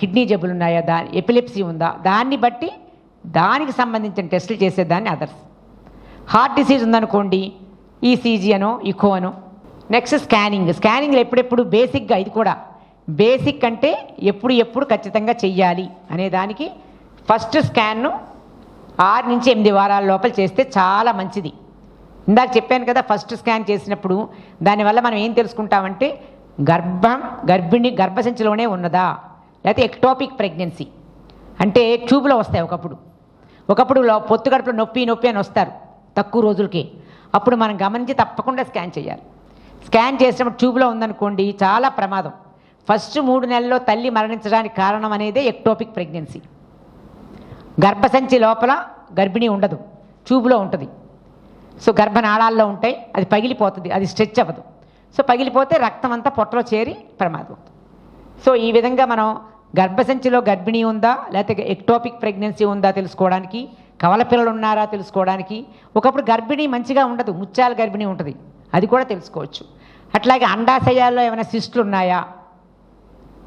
కిడ్నీ జబ్బులు ఉన్నాయా, ఎపిలెప్సీ ఉందా, దాన్ని బట్టి దానికి సంబంధించిన టెస్టులు చేసేదాన్ని అదర్స్. హార్ట్ డిసీజ్ ఉందనుకోండి, ఈసీజీ అనో ఇకో అనో. నెక్స్ట్ స్కానింగ్లో ఎప్పుడెప్పుడు బేసిక్గా, ఇది కూడా బేసిక్ అంటే ఎప్పుడు ఖచ్చితంగా చెయ్యాలి అనే దానికి ఫస్ట్ స్కాన్ను 6 నుంచి 8 వారాల లోపల చేస్తే చాలా మంచిది. ఇందాక చెప్పాను కదా, ఫస్ట్ స్కాన్ చేసినప్పుడు దానివల్ల మనం ఏం తెలుసుకుంటామంటే గర్భసంచిలోనే ఉన్నదా, లేకపోతే ఎక్టోపిక్ ప్రెగ్నెన్సీ అంటే ట్యూబ్లో వస్తాయి. ఒకప్పుడు పొత్తు గడపలో నొప్పి అని వస్తారు తక్కువ రోజులకి. అప్పుడు మనం గమనించి తప్పకుండా స్కాన్ చేయాలి. స్కాన్ చేసినప్పుడు ట్యూబ్లో ఉందనుకోండి, చాలా ప్రమాదం. ఫస్ట్ 3 నెలల్లో తల్లి మరణించడానికి కారణం అనేదే ఎక్టోపిక్ ప్రెగ్నెన్సీ. గర్భసంచి లోపల గర్భిణీ ఉండదు, ట్యూబ్లో ఉంటుంది. సో గర్భనాళాల్లో ఉంటాయి, అది పగిలిపోతుంది, అది స్ట్రెచ్ అవ్వదు. సో పగిలిపోతే రక్తం అంతా పొట్టలో చేరి ప్రమాదం. సో ఈ విధంగా మనం గర్భసంచిలో గర్భిణీ ఉందా, లేకపోతే ఎక్టోపిక్ ప్రెగ్నెన్సీ ఉందా తెలుసుకోవడానికి, కవల పిల్లలు ఉన్నారా తెలుసుకోవడానికి. ఒకప్పుడు గర్భిణీ మంచిగా ఉండదు, ముత్యాల గర్భిణీ ఉంటుంది, అది కూడా తెలుసుకోవచ్చు. అట్లాగే అండాశయాల్లో ఏమైనా సిస్టులు ఉన్నాయా,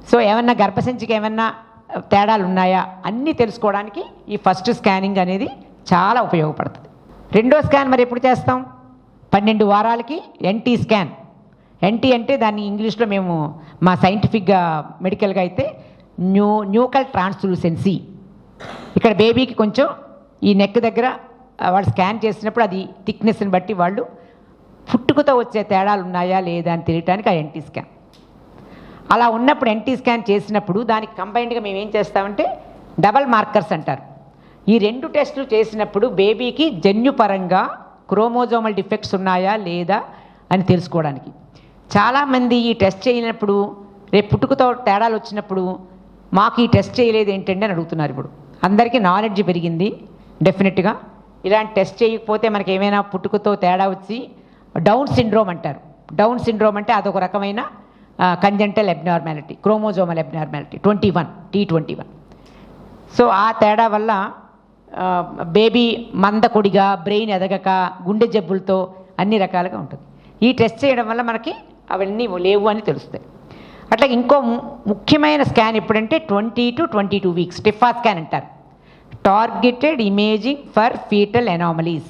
సో ఏమన్నా గర్భసంచికి ఏమన్నా తేడాలు ఉన్నాయా, అన్నీ తెలుసుకోవడానికి ఈ ఫస్ట్ స్కానింగ్ అనేది చాలా ఉపయోగపడుతుంది. రెండో స్కాన్ మరి ఎప్పుడు చేస్తాం? 12 వారాలకి ఎన్టీ స్కాన్. ఎన్టీ అంటే దాన్ని ఇంగ్లీష్లో మేము మా సైంటిఫిక్గా మెడికల్గా అయితే న్యూకల్ ట్రాన్స్లూసెన్సీ. ఇక్కడ బేబీకి కొంచెం ఈ నెక్ దగ్గర వాళ్ళు స్కాన్ చేసినప్పుడు అది థిక్నెస్ని బట్టి వాళ్ళు పుట్టుకతో వచ్చే తేడాలు ఉన్నాయా లేదా అని తెలియటానికి ఆ ఎన్టీ స్కాన్. అలా ఉన్నప్పుడు ఎన్టీ స్కాన్ చేసినప్పుడు దానికి కంబైన్డ్గా మేము ఏం చేస్తామంటే డబల్ మార్కర్స్ అంటారు. ఈ 2 టెస్టులు చేసినప్పుడు బేబీకి జన్యుపరంగా క్రోమోజోమల్ డిఫెక్ట్స్ ఉన్నాయా లేదా అని తెలుసుకోవడానికి. చాలామంది ఈ టెస్ట్ చేయనప్పుడు రేపు పుట్టుకతో తేడాలు వచ్చినప్పుడు మాకు ఈ టెస్ట్ చేయలేదు ఏంటండి అని అడుగుతున్నారు. ఇప్పుడు అందరికీ నాలెడ్జ్ పెరిగింది డెఫినెట్గా. ఇలాంటి టెస్ట్ చేయకపోతే మనకి ఏమైనా పుట్టుకతో తేడా వచ్చి డౌన్ సిండ్రోమ్ అంటారు. డౌన్ సిండ్రోమ్ అంటే అదొక రకమైన congenital abnormality, chromosomal abnormality 21 T21. So ఆ తేడా వల్ల బేబీ మందకొడిగా, బ్రెయిన్ ఎదగక, గుండె జబ్బులతో అన్ని రకాలుగా ఉంటుంది. ఈ టెస్ట్ చేయడం వల్ల మనకి అవన్నీ లేవు అని తెలుస్తాయి. అట్లాగే ఇంకో ముఖ్యమైన స్కాన్ ఎప్పుడంటే 20 to 22 వీక్స్, టిఫా స్కాన్ అంటారు. Targeted imaging for fetal anomalies.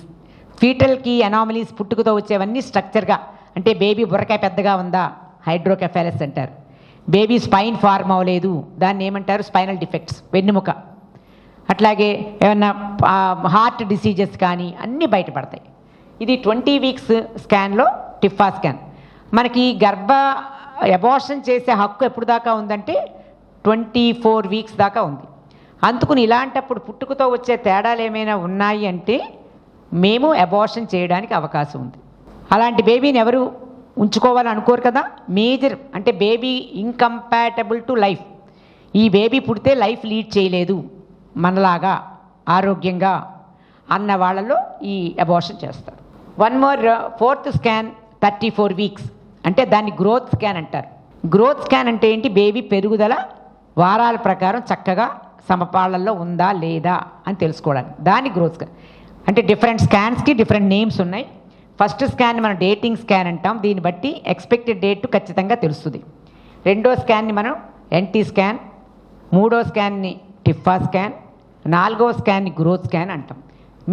ఫీటల్కి ఎనామలీస్ పుట్టుకతో వచ్చేవన్నీ స్ట్రక్చర్గా, అంటే బేబీ బుర్రకాయ పెద్దగా ఉందా, హైడ్రోకెఫాలస్ అంటారు. బేబీ స్పైన్ ఫార్మ్ అవ్వలేదు, దాన్ని ఏమంటారు, స్పైనల్ డిఫెక్ట్స్, వెన్నెముక. అట్లాగే ఏమన్నా హార్ట్ డిసీజెస్ కానీ అన్నీ బయటపడతాయి. ఇది 20 వీక్స్ స్కాన్లో టిఫా స్కాన్. మనకి అబార్షన్ చేసే హక్కు ఎప్పుడు దాకా ఉందంటే 24 వీక్స్ దాకా ఉంది. అందుకుని ఇలాంటప్పుడు పుట్టుకతో వచ్చే తేడాలు ఏమైనా ఉన్నాయి అంటే మేము అబార్షన్ చేయడానికి అవకాశం ఉంది. అలాంటి బేబీని ఎవరు ఉంచుకోవాలని అనుకోరు కదా. మేజర్ అంటే బేబీ ఇంకంపాటబుల్ టు లైఫ్, ఈ బేబీ పుడితే లైఫ్ లీడ్ చేయలేదు మనలాగా ఆరోగ్యంగా అన్న వాళ్ళలో ఈ అబార్షన్ చేస్తారు. 4th స్కాన్ 34 వీక్స్, అంటే దాన్ని గ్రోత్ స్కాన్ అంటారు. గ్రోత్ స్కాన్ అంటే ఏంటి? బేబీ పెరుగుదల వారాల ప్రకారం చక్కగా సమపాళ్ళల్లో ఉందా లేదా అని తెలుసుకోవడానికి దాన్ని గ్రోత్ స్కాన్ అంటే. డిఫరెంట్ స్కాన్స్కి డిఫరెంట్ నేమ్స్ ఉన్నాయి. ఫస్ట్ స్కాన్ని మనం డేటింగ్ స్కాన్ అంటాం, దీన్ని బట్టి ఎక్స్పెక్టెడ్ డేట్ ఖచ్చితంగా తెలుస్తుంది. రెండో స్కాన్ని మనం ఎన్టీ స్కాన్, మూడో స్కాన్ని టిఫా స్కాన్, నాలుగో స్కాన్ని గ్రోత్ స్కాన్ అంటాం.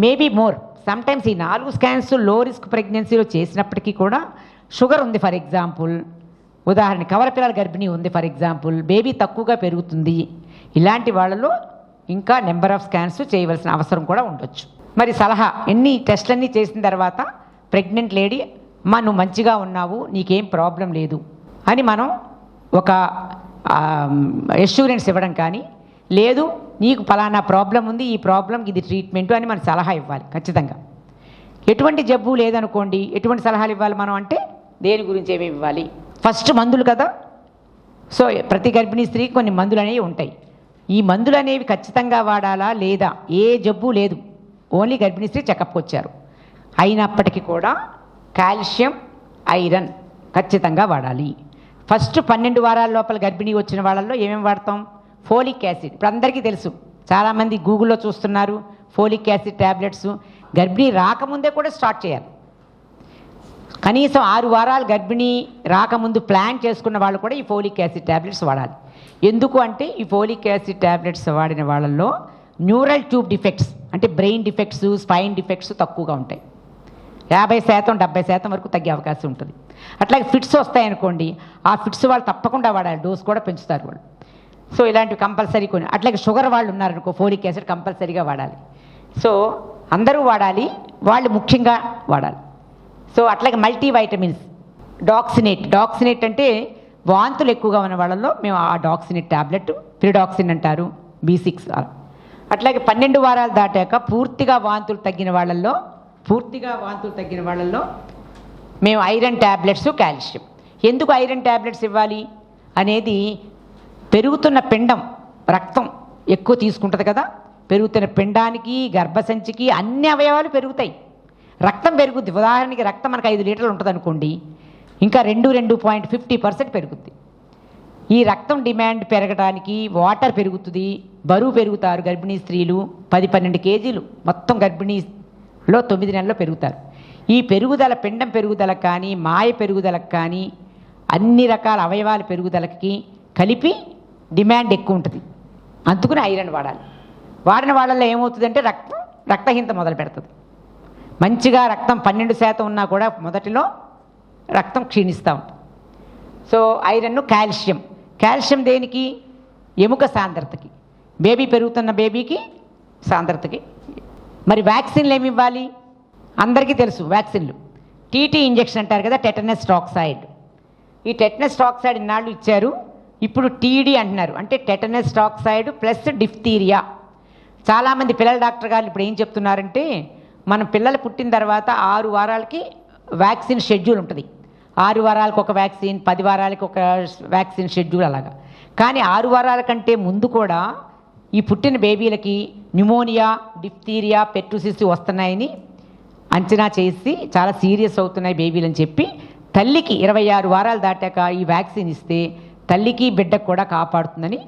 మేబీ మోర్ సమ్టైమ్స్ ఈ 4 స్కాన్స్ లో రిస్క్ ప్రెగ్నెన్సీలో చేసినప్పటికీ కూడా షుగర్ ఉంది ఫర్ ఎగ్జాంపుల్, ఉదాహరణ కవల పిల్లల గర్భిణీ ఉంది ఫర్ ఎగ్జాంపుల్, బేబీ తక్కువగా పెరుగుతుంది, ఇలాంటి వాళ్ళలో ఇంకా నెంబర్ ఆఫ్ స్కాన్స్ చేయవలసిన అవసరం కూడా ఉండొచ్చు. మరి సలహా, ఎన్ని టెస్ట్లన్నీ చేసిన తర్వాత ప్రెగ్నెంట్ లేడీ నువ్వు మంచిగా ఉన్నావు, నీకేం ప్రాబ్లం లేదు అని మనం ఒక ఎష్యూరెన్స్ ఇవ్వడం కానీ, లేదు నీకు ఫలానా ప్రాబ్లం ఉంది, ఈ ప్రాబ్లంకి ఇది ట్రీట్మెంటు అని మనం సలహా ఇవ్వాలి ఖచ్చితంగా. ఎటువంటి జబ్బు లేదనుకోండి, ఎటువంటి సలహాలు ఇవ్వాలి మనం అంటే దేని గురించి ఏమేమి ఇవ్వాలి? ఫస్ట్ మందులు కదా. సో ప్రతి గర్భిణీ స్త్రీకి కొన్ని మందులు అనేవి ఉంటాయి. ఈ మందులు అనేవి ఖచ్చితంగా వాడాలా లేదా? ఏ జబ్బు లేదు, ఓన్లీ గర్భిణీ స్త్రీ చెకప్కి వచ్చారు, అయినప్పటికీ కూడా కాల్షియం, ఐరన్ ఖచ్చితంగా వాడాలి. ఫస్ట్ 12 వారాల లోపల గర్భిణీ వచ్చిన వాళ్ళల్లో ఏమేమి వాడతాం? Folic acid. ఇప్పుడు అందరికీ తెలుసు, చాలామంది గూగుల్లో చూస్తున్నారు ఫోలిక్ యాసిడ్ ట్యాబ్లెట్స్. గర్భిణీ రాకముందే కూడా స్టార్ట్ చేయాలి. కనీసం 6 వారాలు గర్భిణీ రాకముందు ప్లాన్ చేసుకున్న వాళ్ళు కూడా ఈ ఫోలిక్ యాసిడ్ ట్యాబ్లెట్స్ వాడాలి. ఎందుకు అంటే ఈ ఫోలిక్ యాసిడ్ ట్యాబ్లెట్స్ వాడిన వాళ్ళల్లో న్యూరల్ ట్యూబ్ డిఫెక్ట్స్ అంటే బ్రెయిన్ డిఫెక్ట్స్, స్పైన్ డిఫెక్ట్స్ తక్కువగా ఉంటాయి. 50%, 70% వరకు తగ్గే అవకాశం ఉంటుంది. అట్లాగే ఫిట్స్ వస్తాయనుకోండి, ఆ ఫిట్స్ వాళ్ళు తప్పకుండా వాడాలి. డోస్ కూడా పెంచుతారు వాళ్ళు. సో ఇలాంటివి కంపల్సరీ కొన్ని. అట్లాగే షుగర్ వాళ్ళు ఉన్నారనుకో, ఫోలిక్ యాసిడ్ కంపల్సరీగా వాడాలి. సో అందరూ వాడాలి, వాళ్ళు ముఖ్యంగా వాడాలి. సో అట్లాగే మల్టీ వైటమిన్స్, డాక్సినేట్ అంటే వాంతులు ఎక్కువగా ఉన్న వాళ్ళలో మేము ఆ డాక్సినేట్ ట్యాబ్లెట్, పిరిడాక్సిన్ అంటారు, B6. అట్లాగే 12 వారాలు దాటాక పూర్తిగా వాంతులు తగ్గిన వాళ్ళల్లో మేము ఐరన్ ట్యాబ్లెట్స్, కాల్షియం. ఎందుకు ఐరన్ ట్యాబ్లెట్స్ ఇవ్వాలి అనేది, పెరుగుతున్న పిండం రక్తం ఎక్కువ తీసుకుంటుంది కదా, పెరుగుతున్న పిండానికి, గర్భసంచికి అన్ని అవయవాలు పెరుగుతాయి, రక్తం పెరుగుద్ది. ఉదాహరణకి రక్తం మనకు 5 లీటర్లు ఉంటుంది అనుకోండి, ఇంకా 2.50% పెరుగుద్ది. ఈ రక్తం డిమాండ్ పెరగడానికి వాటర్ పెరుగుతుంది, బరువు పెరుగుతారు గర్భిణీ స్త్రీలు. 10-12 కేజీలు మొత్తం గర్భిణీలో 9 నెలల్లో పెరుగుతారు. ఈ పెరుగుదల, పిండం పెరుగుదలకు కానీ, మాయ పెరుగుదలకు కానీ, అన్ని రకాల అవయవాల పెరుగుదలకి కలిపి డిమాండ్ ఎక్కువ ఉంటుంది. అందుకని ఐరన్ వాడాలి. వాడిన వాళ్ళల్లో ఏమవుతుందంటే రక్తహీనత మొదలు పెడుతుంది. మంచిగా రక్తం 12% ఉన్నా కూడా మొదటిలో రక్తం క్షీణిస్తూ ఉంటుంది. సో ఐరన్, కాల్షియం దేనికి? ఎముక సాంద్రతకి, బేబీ పెరుగుతున్న బేబీకి సాంద్రతకి. మరి వ్యాక్సిన్లు ఏమి ఇవ్వాలి? అందరికీ తెలుసు వ్యాక్సిన్లు. టీటీ ఇంజెక్షన్ అంటారు కదా, టెటనస్ టాక్సైడ్. ఈ టెటనస్ టాక్సైడ్ ఇన్నాళ్ళు ఇచ్చారు, ఇప్పుడు టీడీ అంటున్నారు. అంటే టెటనస్ టాక్సైడ్ ప్లస్ డిఫ్తీరియా. చాలామంది పిల్లల డాక్టర్ గారు ఇప్పుడు ఏం చెప్తున్నారంటే, మనం పిల్లలు పుట్టిన తర్వాత 6 వారాలకి వ్యాక్సిన్ షెడ్యూల్ ఉంటుంది. 6 వారాలకు ఒక వ్యాక్సిన్, 10 వారాలకి ఒక వ్యాక్సిన్ షెడ్యూల్ అలాగా. కానీ 6 వారాల కంటే ముందు కూడా ఈ పుట్టిన బేబీలకి న్యూమోనియా, డిఫ్తీరియా, పెర్టుసిస్ వస్తున్నాయని అంచనా చేసి చాలా సీరియస్ అవుతున్నాయి బేబీలు అని చెప్పి, తల్లికి 26 వారాలు దాటాక ఈ వ్యాక్సిన్ ఇస్తే తల్లికి బిడ్డకు కూడా కాపాడుతుందని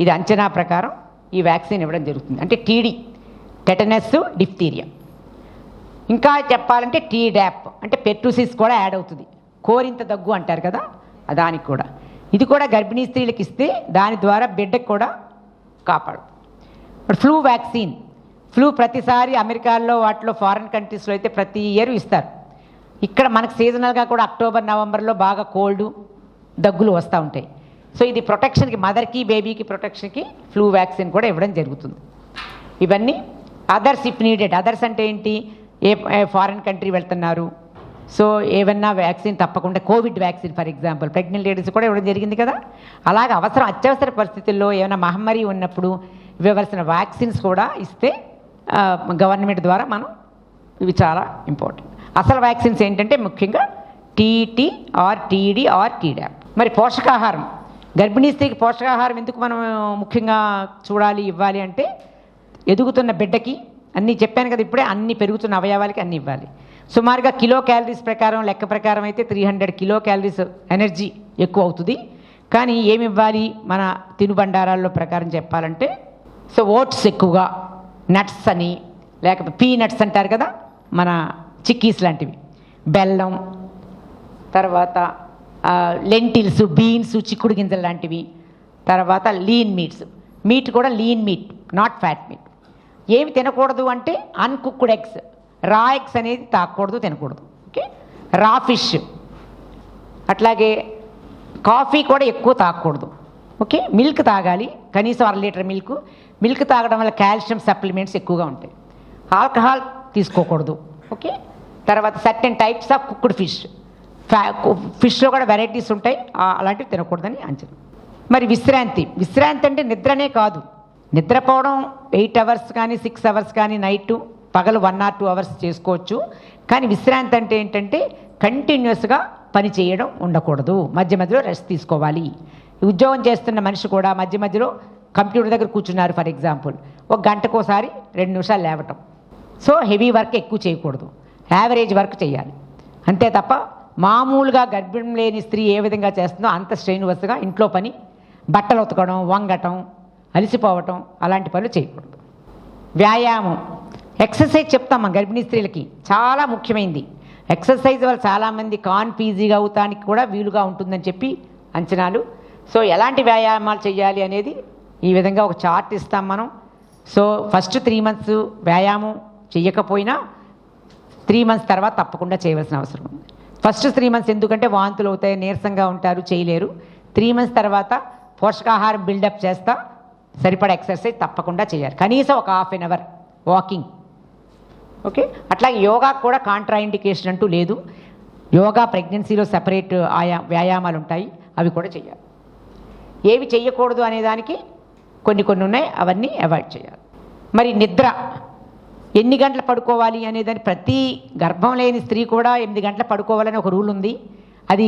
ఇది అంచనా ప్రకారం ఈ వ్యాక్సిన్ ఇవ్వడం జరుగుతుంది. అంటే టీడీ, టెటనస్, డిఫ్తీరియా. ఇంకా చెప్పాలంటే టీడాప్ అంటే పెర్టుసిస్ కూడా యాడ్ అవుతుంది. కోరింత దగ్గు అంటారు కదా, దానికి కూడా. ఇది కూడా గర్భిణీ స్త్రీలకు ఇస్తే దాని ద్వారా బిడ్డకు కూడా కాపాడు. ఫ్లూ వ్యాక్సిన్, ప్రతిసారి అమెరికాలో వాటిలో ఫారిన్ కంట్రీస్లో అయితే ప్రతి ఇయర్ ఇస్తారు. ఇక్కడ మనకు సీజనల్గా కూడా అక్టోబర్, నవంబర్లో బాగా కోల్డ్, దగ్గులు వస్తూ ఉంటాయి. సో ఇది ప్రొటెక్షన్కి, మదర్కి, బేబీకి ప్రొటెక్షన్కి ఫ్లూ వ్యాక్సిన్ కూడా ఇవ్వడం జరుగుతుంది. ఇవన్నీ అదర్స్ ఇఫ్ నీడెడ్. అదర్స్ అంటే ఏంటి? ఏ ఫారిన్ కంట్రీ వెళ్తున్నారు, సో ఏమన్నా వ్యాక్సిన్ తప్పకుండా, Covid vaccine for example, pregnant ladies కూడా ఇవ్వడం జరిగింది కదా. అలాగే అత్యవసర పరిస్థితుల్లో ఏమైనా మహమ్మారి ఉన్నప్పుడు ఇవ్వవలసిన వ్యాక్సిన్స్ కూడా ఇస్తే గవర్నమెంట్ ద్వారా మనం, ఇవి చాలా ఇంపార్టెంట్. అసలు వ్యాక్సిన్స్ ఏంటంటే ముఖ్యంగా TT or TD or Tdap. మరి పోషకాహారం, గర్భిణీ స్త్రీకి పోషకాహారం ఎందుకు మనం ముఖ్యంగా చూడాలి, ఇవ్వాలి అంటే, ఎదుగుతున్న బిడ్డకి అన్నీ చెప్పాను కదా ఇప్పుడే, అన్ని పెరుగుతున్న అవయవాలకి అన్నీ ఇవ్వాలి. సుమారుగా కిలో క్యాలరీస్ ప్రకారం, లెక్క ప్రకారం అయితే 300 కిలో క్యాలరీస్ ఎనర్జీ ఎక్కువ అవుతుంది. కానీ ఏమి ఇవ్వాలి మన తినుబండారాల్లో ప్రకారం చెప్పాలంటే, సో ఓట్స్ ఎక్కువగా, నట్స్ అని, లేకపోతే పీనట్స్ అంటారు కదా మన చిక్కీస్ లాంటివి, బెల్లం, తర్వాత లెంటిల్స్, బీన్స్, చిక్కుడు గింజలు లాంటివి, తర్వాత లీన్ మీట్ కూడా lean meet, not fat meet. ఏమి తినకూడదు అంటే అన్కుక్డ్ ఎగ్స్, రా ఎగ్స్ అనేది తాగకూడదు, తినకూడదు. ఓకే, రా ఫిష్, అట్లాగే కాఫీ కూడా ఎక్కువ తాగకూడదు. ఓకే, మిల్క్ తాగాలి, కనీసం 1 లీటర్ మిల్క్ తాగడం వల్ల కాల్షియం సప్లిమెంట్స్ ఎక్కువగా ఉంటాయి. ఆల్కహాల్ తీసుకోకూడదు. ఓకే, తర్వాత సర్టెన్ టైప్స్ ఆఫ్ కుక్డ్ ఫిష్లో కూడా వెరైటీస్ ఉంటాయి, అలాంటివి తినకూడదని అంచనా. మరి విశ్రాంతి అంటే నిద్రనే కాదు, నిద్రపోవడం 8 అవర్స్ కానీ 6 అవర్స్ కానీ, నైట్ పగలు 1 or 2 అవర్స్ చేసుకోవచ్చు. కానీ విశ్రాంతి అంటే ఏంటంటే కంటిన్యూస్గా పని చేయడం ఉండకూడదు, మధ్య మధ్యలో రెస్ట్ తీసుకోవాలి. ఉద్యోగం చేస్తున్న మనిషి కూడా మధ్య మధ్యలో కంప్యూటర్ దగ్గర కూర్చున్నారు ఫర్ ఎగ్జాంపుల్, 1 గంటకోసారి 2 నిమిషాలు లేవటం. సో హెవీ వర్క్ ఎక్కువ చేయకూడదు. యావరేజ్ వర్క్ చేయాలి. అంతే తప్ప మామూలుగా గర్భం లేని స్త్రీ ఏ విధంగా చేస్తుందో అంత స్ట్రెయిన్వర్స్గా ఇంట్లో పని, బట్టలు ఉతకడం, వంగటం, అలసిపోవటం అలాంటి పనులు చేయకూడదు. వ్యాయామం, ఎక్సర్సైజ్ చెప్తాం మన గర్భిణీ స్త్రీలకి, చాలా ముఖ్యమైనది. ఎక్సర్సైజ్ వల్ల చాలామంది కాన్ఫీజీగా అవుతానికి కూడా వీలుగా ఉంటుందని చెప్పి అంచనాలు. సో ఎలాంటి వ్యాయామాలు చేయాలి అనేది ఈ విధంగా ఒక చార్ట్ ఇస్తాం మనం. సో ఫస్ట్ 3 months వ్యాయామం చేయకపోయినా 3 months తర్వాత తప్పకుండా చేయవలసిన అవసరం ఉంది. ఫస్ట్ 3 months ఎందుకంటే వాంతులు అవుతాయి, నీరసంగా ఉంటారు, చేయలేరు. 3 months తర్వాత పోషకాహారం బిల్డప్ చేస్తా సరిపడా ఎక్సర్సైజ్ తప్పకుండా చేయాలి. కనీసం ఒక 1/2 hour వాకింగ్. ఓకే, అట్లాగే యోగా కూడా కాంట్రాఇండికేషన్ అంటూ లేదు. యోగా ప్రెగ్నెన్సీలో సెపరేట్ వ్యాయామాలు ఉంటాయి, అవి కూడా చేయాలి. ఏవి చేయకూడదు అనే దానికి కొన్ని ఉన్నాయి, అవన్నీ అవాయిడ్ చేయాలి. మరి నిద్ర ఎన్ని గంటలు పడుకోవాలి అనేదాన్ని ప్రతి గర్భం లేని స్త్రీ కూడా 8 గంటలు పడుకోవాలని ఒక రూల్ ఉంది. అది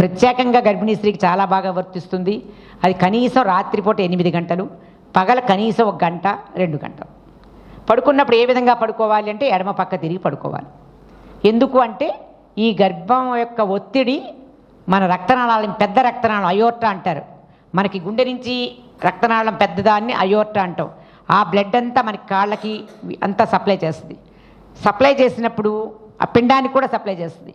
ప్రత్యేకంగా గర్భిణీ స్త్రీకి చాలా బాగా వర్తిస్తుంది. అది కనీసం రాత్రిపూట 8 గంటలు, పగల కనీసం 1 గంట 2 గంటలు. పడుకున్నప్పుడు ఏ విధంగా పడుకోవాలి అంటే ఎడమ పక్క తిరిగి పడుకోవాలి. ఎందుకు అంటే ఈ గర్భం యొక్క ఒత్తిడి మన రక్తనాళాలను, పెద్ద రక్తనాళం అయోర్టా అంటారు, మనకి గుండె నుంచి రక్తనాళం పెద్దదాన్ని అయోర్టా అంటాం. ఆ బ్లడ్ అంతా మనకి కాళ్ళకి అంతా సప్లై చేస్తుంది. సప్లై చేసినప్పుడు ఆ పిండానికి కూడా సప్లై చేస్తుంది.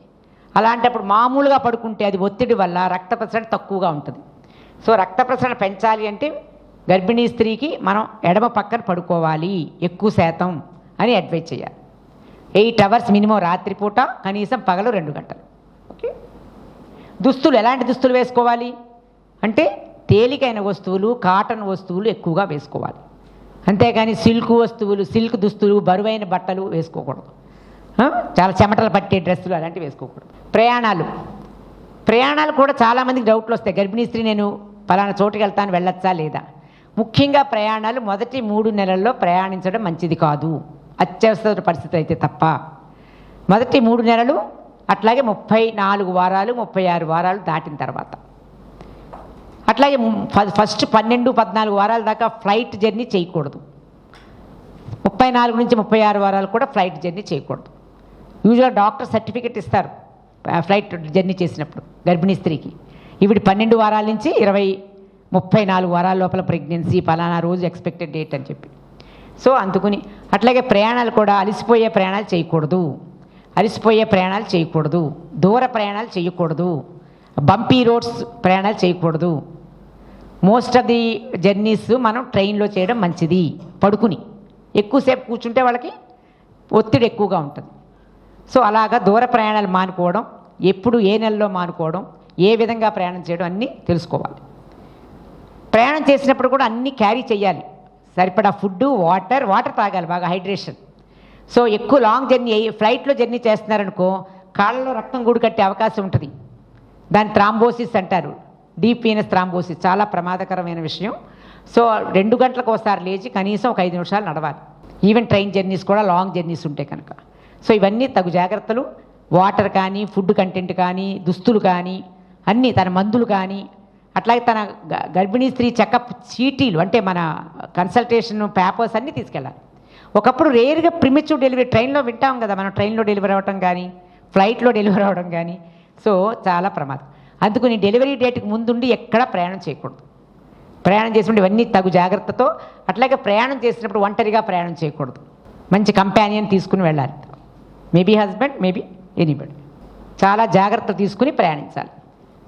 అలాంటప్పుడు మామూలుగా పడుకుంటే అది ఒత్తిడి వల్ల రక్త ప్రసరణ తక్కువగా ఉంటుంది. సో రక్త ప్రసరణ పెంచాలి అంటే గర్భిణీ స్త్రీకి మనం ఎడమ పక్కన పడుకోవాలి ఎక్కువ శాతం అని అడ్వైజ్ చేయాలి. 8 hours మినిమం రాత్రిపూట, కనీసం పగలు 2 గంటలు. ఓకే, దుస్తులు ఎలాంటి దుస్తులు వేసుకోవాలి అంటే తేలికైన వస్తువులు, కాటన్ వస్తువులు ఎక్కువగా వేసుకోవాలి. అంతేగాని సిల్క్ వస్తువులు, సిల్క్ దుస్తులు, బరువైన బట్టలు వేసుకోకూడదు. చాలా చెమటలు పట్టే డ్రెస్సులు అలాంటివి వేసుకోకూడదు. ప్రయాణాలు కూడా చాలామందికి డౌట్లు వస్తాయి. గర్భిణీ స్త్రీ నేను పలానా చోటుకి వెళ్తాను, వెళ్ళొచ్చా లేదా. ముఖ్యంగా ప్రయాణాలు మొదటి 3 నెలల్లో ప్రయాణించడం మంచిది కాదు, అత్యవసర పరిస్థితి అయితే తప్ప. మొదటి 3 నెలలు, అట్లాగే 34 వారాలు 36 వారాలు దాటిన తర్వాత, అట్లాగే ఫస్ట్ 12-14 వారాల దాకా ఫ్లైట్ జర్నీ చేయకూడదు. 34 నుంచి 36 వారాలు కూడా ఫ్లైట్ జర్నీ చేయకూడదు. యూజువల్గా డాక్టర్ సర్టిఫికెట్ ఇస్తారు ఫ్లైట్ జర్నీ చేసినప్పుడు గర్భిణీ స్త్రీకి. ఇవి 12 వారాల నుంచి 34 వారాల లోపల ప్రెగ్నెన్సీ, పలానా రోజు ఎక్స్పెక్టెడ్ డేట్ అని చెప్పి. సో అందుకుని అట్లాగే ప్రయాణాలు కూడా అలసిపోయే ప్రయాణాలు చేయకూడదు, దూర ప్రయాణాలు చేయకూడదు, బంపీ రోడ్స్ ప్రయాణాలు చేయకూడదు. మోస్ట్ ఆఫ్ ది జర్నీస్ మనం ట్రైన్లో చేయడం మంచిది. పడుకుని ఎక్కువసేపు కూర్చుంటే వాళ్ళకి ఒత్తిడి ఎక్కువగా ఉంటుంది. సో అలాగా దూర ప్రయాణాలు మానుకోవడం, ఎప్పుడు ఏ నెలలో మానుకోవడం, ఏ విధంగా ప్రయాణం చేయడం అన్నీ తెలుసుకోవాలి. ప్రయాణం చేసినప్పుడు కూడా అన్నీ క్యారీ చేయాలి. సరిపడా ఫుడ్, వాటర్ తాగాలి, బాగా హైడ్రేషన్. సో ఎక్కువ లాంగ్ జర్నీ ఫ్లైట్లో జర్నీ చేస్తున్నారనుకో కాళ్ళలో రక్తం గూడు కట్టే అవకాశం ఉంటుంది. దాన్ని థ్రాంబోసిస్ అంటారు, డీప్ వీనస్ థ్రాంబోసిస్, చాలా ప్రమాదకరమైన విషయం. సో 2 గంటలకు ఒకసారి లేచి కనీసం ఒక 5 నిమిషాలు నడవాలి. ఈవెన్ ట్రైన్ జర్నీస్ కూడా లాంగ్ జర్నీస్ ఉంటాయి కనుక. సో ఇవన్నీ తగు జాగ్రత్తలు. వాటర్ కానీ, ఫుడ్ కంటెంట్ కానీ, దుస్తులు కానీ, అన్నీ, తన మందులు కానీ, అట్లాగే తన గర్భిణీ స్త్రీ చెకప్ చీటీలు అంటే మన కన్సల్టేషన్ పేపర్స్ అన్నీ తీసుకెళ్ళాలి. ఒకప్పుడు రేర్గా ప్రిమిచ్యూర్ డెలివరీ ట్రైన్లో వింటాం కదా మనం, ట్రైన్లో డెలివరీ అవ్వడం కానీ, ఫ్లైట్లో డెలివరీ అవ్వడం కానీ. సో చాలా ప్రమాదం. అందుకని డెలివరీ డేట్కి ముందుండి ఎక్కడా ప్రయాణం చేయకూడదు. ప్రయాణం చేసినప్పుడు ఇవన్నీ తగు జాగ్రత్తతో. అట్లాగే ప్రయాణం చేసినప్పుడు ఒంటరిగా ప్రయాణం చేయకూడదు, మంచి కంపానియన్ తీసుకుని వెళ్ళాలి. Maybe husband, maybe anybody. చాలా జాగ్రత్తలు తీసుకుని ప్రయాణించాలి.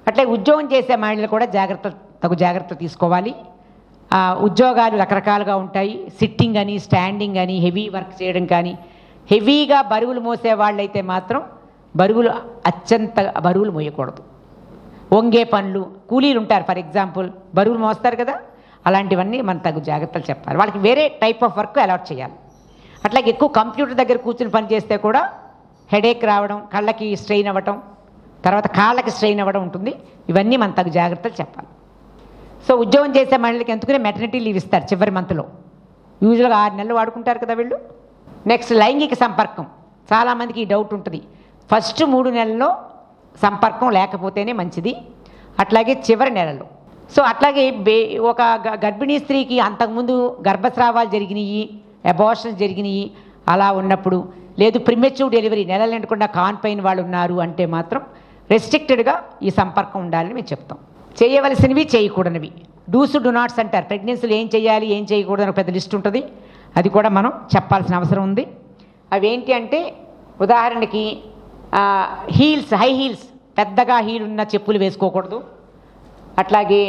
అట్లే ఉద్యోగం చేసే మహిళలు కూడా తగు జాగ్రత్తలు తీసుకోవాలి. ఉద్యోగాలు రకరకాలుగా ఉంటాయి. సిట్టింగ్ అని, స్టాండింగ్ అని, హెవీ వర్క్ చేయడం కానీ. హెవీగా బరువులు మోసే వాళ్ళైతే మాత్రం అత్యంత బరువులు మోయకూడదు. వంగే పనులు, కూలీలు ఉంటారు ఫర్ ఎగ్జాంపుల్, బరువులు మోస్తారు కదా, అలాంటివన్నీ మనం తగు జాగ్రత్తలు చెప్పాలి. వాళ్ళకి వేరే టైప్ ఆఫ్ వర్క్ అలాట్ చేయాలి. అట్లాగే ఎక్కువ కంప్యూటర్ దగ్గర కూర్చుని పని చేస్తే కూడా హెడేక్ రావడం, కళ్ళకి స్ట్రెయిన్ అవ్వటం, తర్వాత కాళ్ళకి స్ట్రెయిన్ అవ్వడం ఉంటుంది. ఇవన్నీ మనం తగు జాగ్రత్తలు చెప్పాలి. సో ఉద్యోగం చేసే మహిళలకి ఎందుకనే మెటర్నిటీ లీవ్ ఇస్తారు చివరి మంత్లో. యూజువల్గా 6 నెలలు వాడుకుంటారు కదా వీళ్ళు. నెక్స్ట్ లైంగిక సంపర్కం, చాలామందికి ఈ డౌట్ ఉంటుంది. ఫస్ట్ 3 నెలల్లో సంపర్కం లేకపోతేనే మంచిది, అట్లాగే చివరి నెలలో. సో అట్లాగే ఒక గర్భిణీ స్త్రీకి అంతకుముందు గర్భస్రావాలు జరిగినాయి, అబార్షన్స్ జరిగినాయి, అలా ఉన్నప్పుడు, లేదు ప్రిమెచ్యూర్ డెలివరీ నెలలు నిండకుండా కాన్పైన వాళ్ళు ఉన్నారు అంటే మాత్రం రెస్ట్రిక్టెడ్గా ఈ సంపర్కం ఉండాలని మేము చెప్తాం. చేయవలసినవి చేయకూడనివి డూస్ డు నాట్స్ అంటారు. ప్రెగ్నెన్సీలో ఏం చేయాలి ఏం చేయకూడదని పెద్ద లిస్ట్ ఉంటుంది, అది కూడా మనం చెప్పాల్సిన అవసరం ఉంది. అవేంటి అంటే ఉదాహరణకి హీల్స్, హై హీల్స్, పెద్దగా హీల్ ఉన్న చెప్పులు వేసుకోకూడదు. అట్లాగే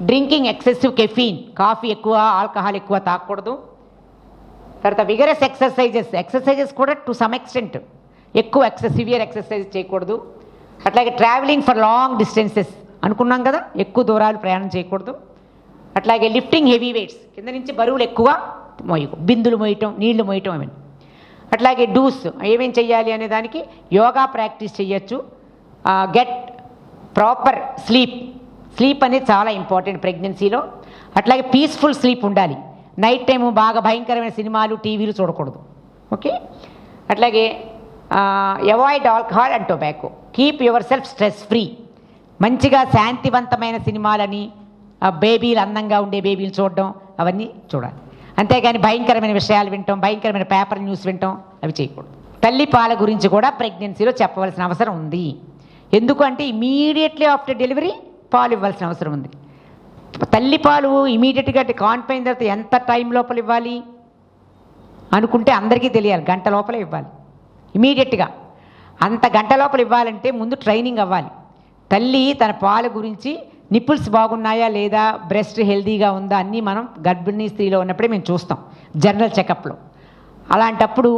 డ్రింకింగ్ ఎక్సెసివ్ కెఫీన్, కాఫీ ఎక్కువ ఆల్కహాల్ ఎక్కువ తాగకూడదు. తర్వాత విగరస్ ఎక్సర్సైజెస్ కూడా టు సమ్ ఎక్స్టెంట్ ఎక్కువ సివియర్ ఎక్సర్సైజ్ చేయకూడదు. అట్లాగే ట్రావెలింగ్ ఫర్ లాంగ్ డిస్టెన్సెస్ అనుకున్నాం కదా, ఎక్కువ దూరాలు ప్రయాణం చేయకూడదు. అట్లాగే లిఫ్టింగ్ హెవీ వెయిట్స్, కింద నుంచి బరువులు ఎక్కువ బిందులు మోయటం, నీళ్లు మోయటం అవన్నీ. అట్లాగే డూస్ ఏమేం చెయ్యాలి అనే దానికి యోగా ప్రాక్టీస్ చేయొచ్చు. గెట్ ప్రాపర్ స్లీప్ అనేది చాలా ఇంపార్టెంట్ ప్రెగ్నెన్సీలో. అట్లాగే పీస్ఫుల్ స్లీప్ ఉండాలి. నైట్ టైము బాగా భయంకరమైన సినిమాలు టీవీలు చూడకూడదు. ఓకే. అట్లాగే avoid alcohol and tobacco. Keep your self stress free. మంచిగా శాంతివంతమైన సినిమాలని, బేబీలు అందంగా ఉండే బేబీలు చూడడం అవన్నీ చూడాలి. అంతేగాని భయంకరమైన విషయాలు వినటం, భయంకరమైన పేపర్ న్యూస్ వినటం అవి చేయకూడదు. తల్లి పాల గురించి కూడా ప్రెగ్నెన్సీలో చెప్పవలసిన అవసరం ఉంది. ఎందుకంటే ఇమీడియట్లీ ఆఫ్టర్ డెలివరీ పాలు ఇవ్వాల్సిన అవసరం ఉంది. తల్లి పాలు ఇమీడియట్గా కాన్పైన తర్వాత ఎంత టైం లోపల ఇవ్వాలి అనుకుంటే అందరికీ తెలియాలి. గంట లోపల ఇవ్వాలి ఇమీడియట్గా. అంత గంట లోపల ఇవ్వాలంటే ముందు ట్రైనింగ్ అవ్వాలి. తల్లి తన పాల గురించి నిప్పుల్స్ బాగున్నాయా లేదా, బ్రెస్ట్ హెల్దీగా ఉందా అన్నీ మనం గర్భిణీ స్త్రీలో ఉన్నప్పుడే మేము చూస్తాం జనరల్ చెకప్లో. అలాంటప్పుడు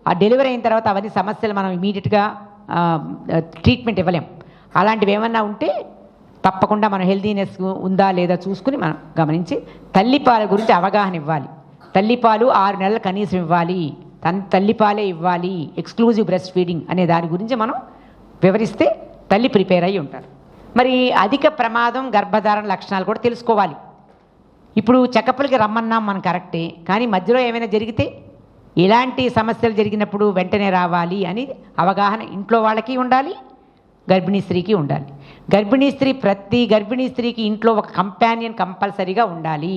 ఆ డెలివరీ అయిన తర్వాత అవన్నీ సమస్యలు మనం ఇమీడియట్గా ట్రీట్మెంట్ ఇవ్వలేం. అలాంటివి ఏమన్నా ఉంటే తప్పకుండా మనం హెల్దీనెస్ ఉందా లేదా చూసుకుని మనం గమనించి తల్లిపాల గురించి అవగాహన ఇవ్వాలి. తల్లిపాలు 6 నెలలు కనీసం ఇవ్వాలి, తల్లిపాలే ఇవ్వాలి, ఎక్స్క్లూజివ్ బ్రెస్ట్ ఫీడింగ్ అనే దాని గురించి మనం వివరిస్తే తల్లి ప్రిపేర్ అయ్యి ఉంటారు. మరి అధిక ప్రమాదం గర్భధారణ లక్షణాలు కూడా తెలుసుకోవాలి. ఇప్పుడు చెకప్లకి రమ్మన్నాం మనం కరెక్టే, కానీ మధ్యలో ఏమైనా జరిగితే ఇలాంటి సమస్యలు జరిగినప్పుడు వెంటనే రావాలి అని అవగాహన ఇంట్లో వాళ్ళకి ఉండాలి, గర్భిణీ స్త్రీకి ఉండాలి. ప్రతి గర్భిణీ స్త్రీకి ఇంట్లో ఒక కంపానియన్ కంపల్సరీగా ఉండాలి.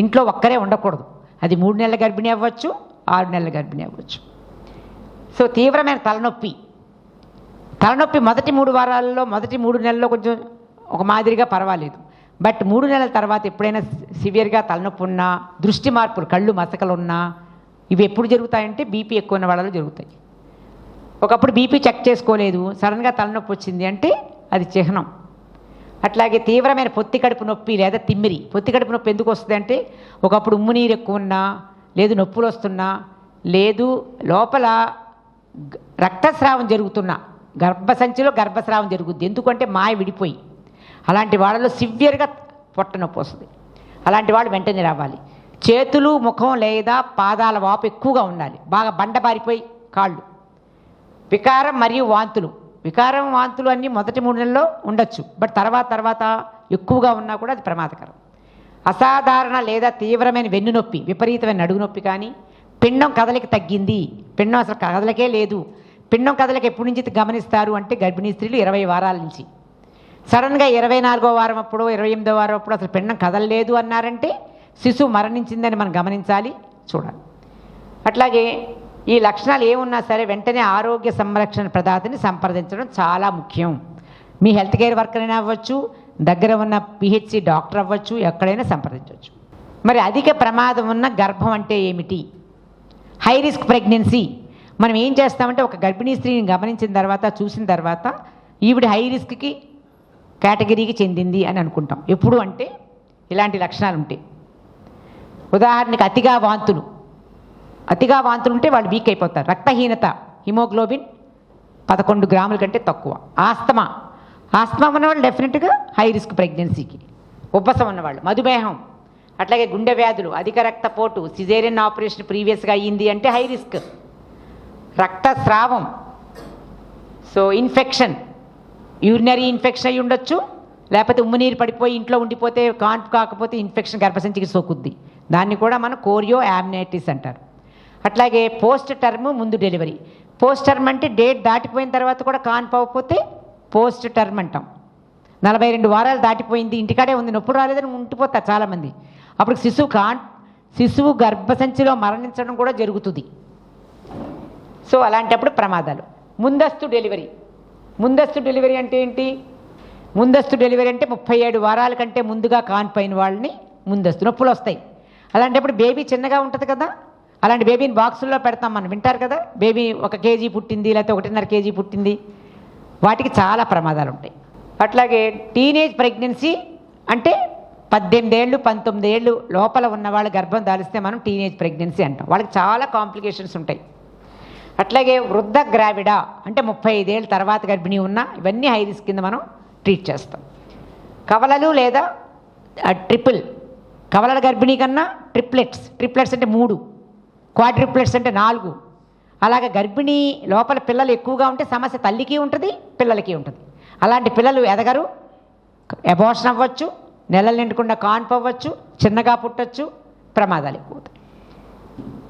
ఇంట్లో ఒక్కరే ఉండకూడదు. అది 3 నెలల గర్భిణీ అవ్వచ్చు, 6 నెలల గర్భిణీ అవ్వచ్చు. సో తీవ్రమైన తలనొప్పి మొదటి 3 వారాల్లో, మొదటి 3 నెలల్లో కొంచెం ఒక మాదిరిగా పర్వాలేదు. బట్ 3 నెలల తర్వాత ఎప్పుడైనా సివియర్గా తలనొప్పి ఉన్నా, దృష్టి మార్పులు, కళ్ళు మసకలు ఉన్నా, ఇవి ఎప్పుడు జరుగుతాయంటే బీపీ ఎక్కువ ఉన్న వాళ్ళలో జరుగుతాయి. ఒకప్పుడు బీపీ చెక్ చేసుకోలేదు, సడన్గా తలనొప్పి వచ్చింది అంటే అది చిహ్నం. అట్లాగే తీవ్రమైన పొత్తి కడుపు నొప్పి లేదా తిమ్మిరి. పొత్తి కడుపు నొప్పి ఎందుకు వస్తుంది అంటే ఒకప్పుడు ఉమ్ము నీరు ఎక్కువ ఉన్నా, లేదు నొప్పులు వస్తున్నా, లేదు లోపల రక్తస్రావం జరుగుతున్నా, గర్భసంచిలో గర్భస్రావం జరుగుద్ది. ఎందుకంటే మాయ విడిపోయి. అలాంటి వాళ్ళలో సివియర్గా పొట్ట నొప్పి వస్తుంది. అలాంటి వాళ్ళు వెంటనే రావాలి. చేతులు, ముఖం లేదా పాదాల వాపు ఎక్కువగా ఉండాలి, బాగా బండబారిపోయి కాళ్ళు. వికారం మరియు వాంతులు అన్నీ మొదటి 3 నెలల్లో ఉండొచ్చు, బట్ తర్వాత ఎక్కువగా ఉన్నా కూడా అది ప్రమాదకరం. అసాధారణ లేదా తీవ్రమైన వెన్ను నొప్పి, విపరీతమైన నడుగు నొప్పి కానీ, పిండం కదలిక తగ్గింది, పిండం అసలు కదలకే లేదు. పిండం కదలిక ఎప్పటి నుంచి గమనిస్తారు అంటే గర్భిణీ స్త్రీలు 20 వారాల నుంచి. సడన్గా 24వ వారం అప్పుడు, 28వ వారం అప్పుడు అసలు పిండం కదలలేదు అన్నారంటే శిశువు మరణించిందని మనం గమనించాలి, చూడాలి. అట్లాగే ఈ లక్షణాలు ఏమున్నా సరే వెంటనే ఆరోగ్య సంరక్షణ ప్రదాతని సంప్రదించడం చాలా ముఖ్యం. మీ హెల్త్ కేర్ వర్కర్ అయినా అవ్వచ్చు, దగ్గర ఉన్న పిహెచ్సి డాక్టర్ అవ్వచ్చు, ఎక్కడైనా సంప్రదించవచ్చు. మరి అధిక ప్రమాదం ఉన్న గర్భం అంటే ఏమిటి? High risk pregnancy. మనం ఏం చేస్తామంటే ఒక గర్భిణీ స్త్రీని గమనించిన తర్వాత, చూసిన తర్వాత ఈవిడ హై రిస్క్కి కేటగిరీకి చెందింది అని అనుకుంటాం. ఎప్పుడు అంటే ఇలాంటి లక్షణాలు ఉంటాయి. ఉదాహరణకి అతిగా వాంతులు ఉంటే వాళ్ళు వీక్ అయిపోతారు. రక్తహీనత, హిమోగ్లోబిన్ 11 గ్రాముల కంటే తక్కువ. ఆస్తమా ఉన్నవాళ్ళు డెఫినెట్గా హై రిస్క్ ప్రెగ్నెన్సీకి. ఉబ్బసం ఉన్నవాళ్ళు, మధుమేహం, అట్లాగే గుండె వ్యాధులు, అధిక రక్తపోటు, సిజేరియన్ ఆపరేషన్ ప్రీవియస్గా అయ్యింది అంటే హై రిస్క్. రక్తస్రావం, సో ఇన్ఫెక్షన్, యూరినరీ ఇన్ఫెక్షన్ అయి ఉండొచ్చు, లేకపోతే ఉమ్మునీరు పడిపోయి ఇంట్లో ఉండిపోతే కాన్పు కాకపోతే ఇన్ఫెక్షన్ గర్భసంచికి సోకుద్ది. దాన్ని కూడా మనం కోరియో యామ్నైటిస్ అంటారు. అట్లాగే పోస్ట్ టర్మ్, ముందు డెలివరీ. పోస్ట్ టర్మ్ అంటే డేట్ దాటిపోయిన తర్వాత కూడా కాన్పు అవ్వకపోతే పోస్ట్ టర్మ్ అంటాం. 42 వారాలు దాటిపోయింది, ఇంటికాడే ఉంది, నొప్పులు రాలేదని ఉండిపోతారు చాలామంది. అప్పుడు శిశువు గర్భసంచిలో మరణించడం కూడా జరుగుతుంది. సో అలాంటప్పుడు ప్రమాదాలు. ముందస్తు డెలివరీ అంటే ఏంటి? ముందస్తు డెలివరీ అంటే 37 వారాల కంటే ముందుగా కాన్పోయిన వాళ్ళని ముందస్తు నొప్పులు వస్తాయి. అలాంటప్పుడు బేబీ చిన్నగా ఉంటుంది కదా, అలాంటి బేబీని బాక్సుల్లో పెడతాం మనం, వింటారు కదా, బేబీ 1 కేజీ పుట్టింది లేకపోతే 1.5 కేజీ పుట్టింది, వాటికి చాలా ప్రమాదాలు ఉంటాయి. అట్లాగే టీనేజ్ ప్రెగ్నెన్సీ అంటే 18 ఏళ్ళు 19 ఏళ్ళు లోపల ఉన్న వాళ్ళు గర్భం దాలిస్తే మనం టీనేజ్ ప్రెగ్నెన్సీ అంటాం. వాళ్ళకి చాలా కాంప్లికేషన్స్ ఉంటాయి. అట్లాగే వృద్ధ గ్రావిడా అంటే 35 ఏళ్ళ తర్వాత గర్భిణీ ఉన్న, ఇవన్నీ హై రిస్క్ కింద మనం ట్రీట్ చేస్తాం. కవలలు లేదా కవలల గర్భిణీ కన్నా ట్రిప్లెట్స్ అంటే 3, క్వాడ్రిప్లెట్స్ అంటే 4. అలాగే గర్భిణీ లోపల పిల్లలు ఎక్కువగా ఉంటే సమస్య తల్లికి ఉంటుంది, పిల్లలకి ఉంటుంది. అలాంటి పిల్లలు ఎదగరు, అబార్షన్ అవ్వచ్చు, నెలలు నిండకుండా కాన్పు అవ్వచ్చు, చిన్నగా పుట్టచ్చు, ప్రమాదాలు ఎక్కువ అవుతాయి.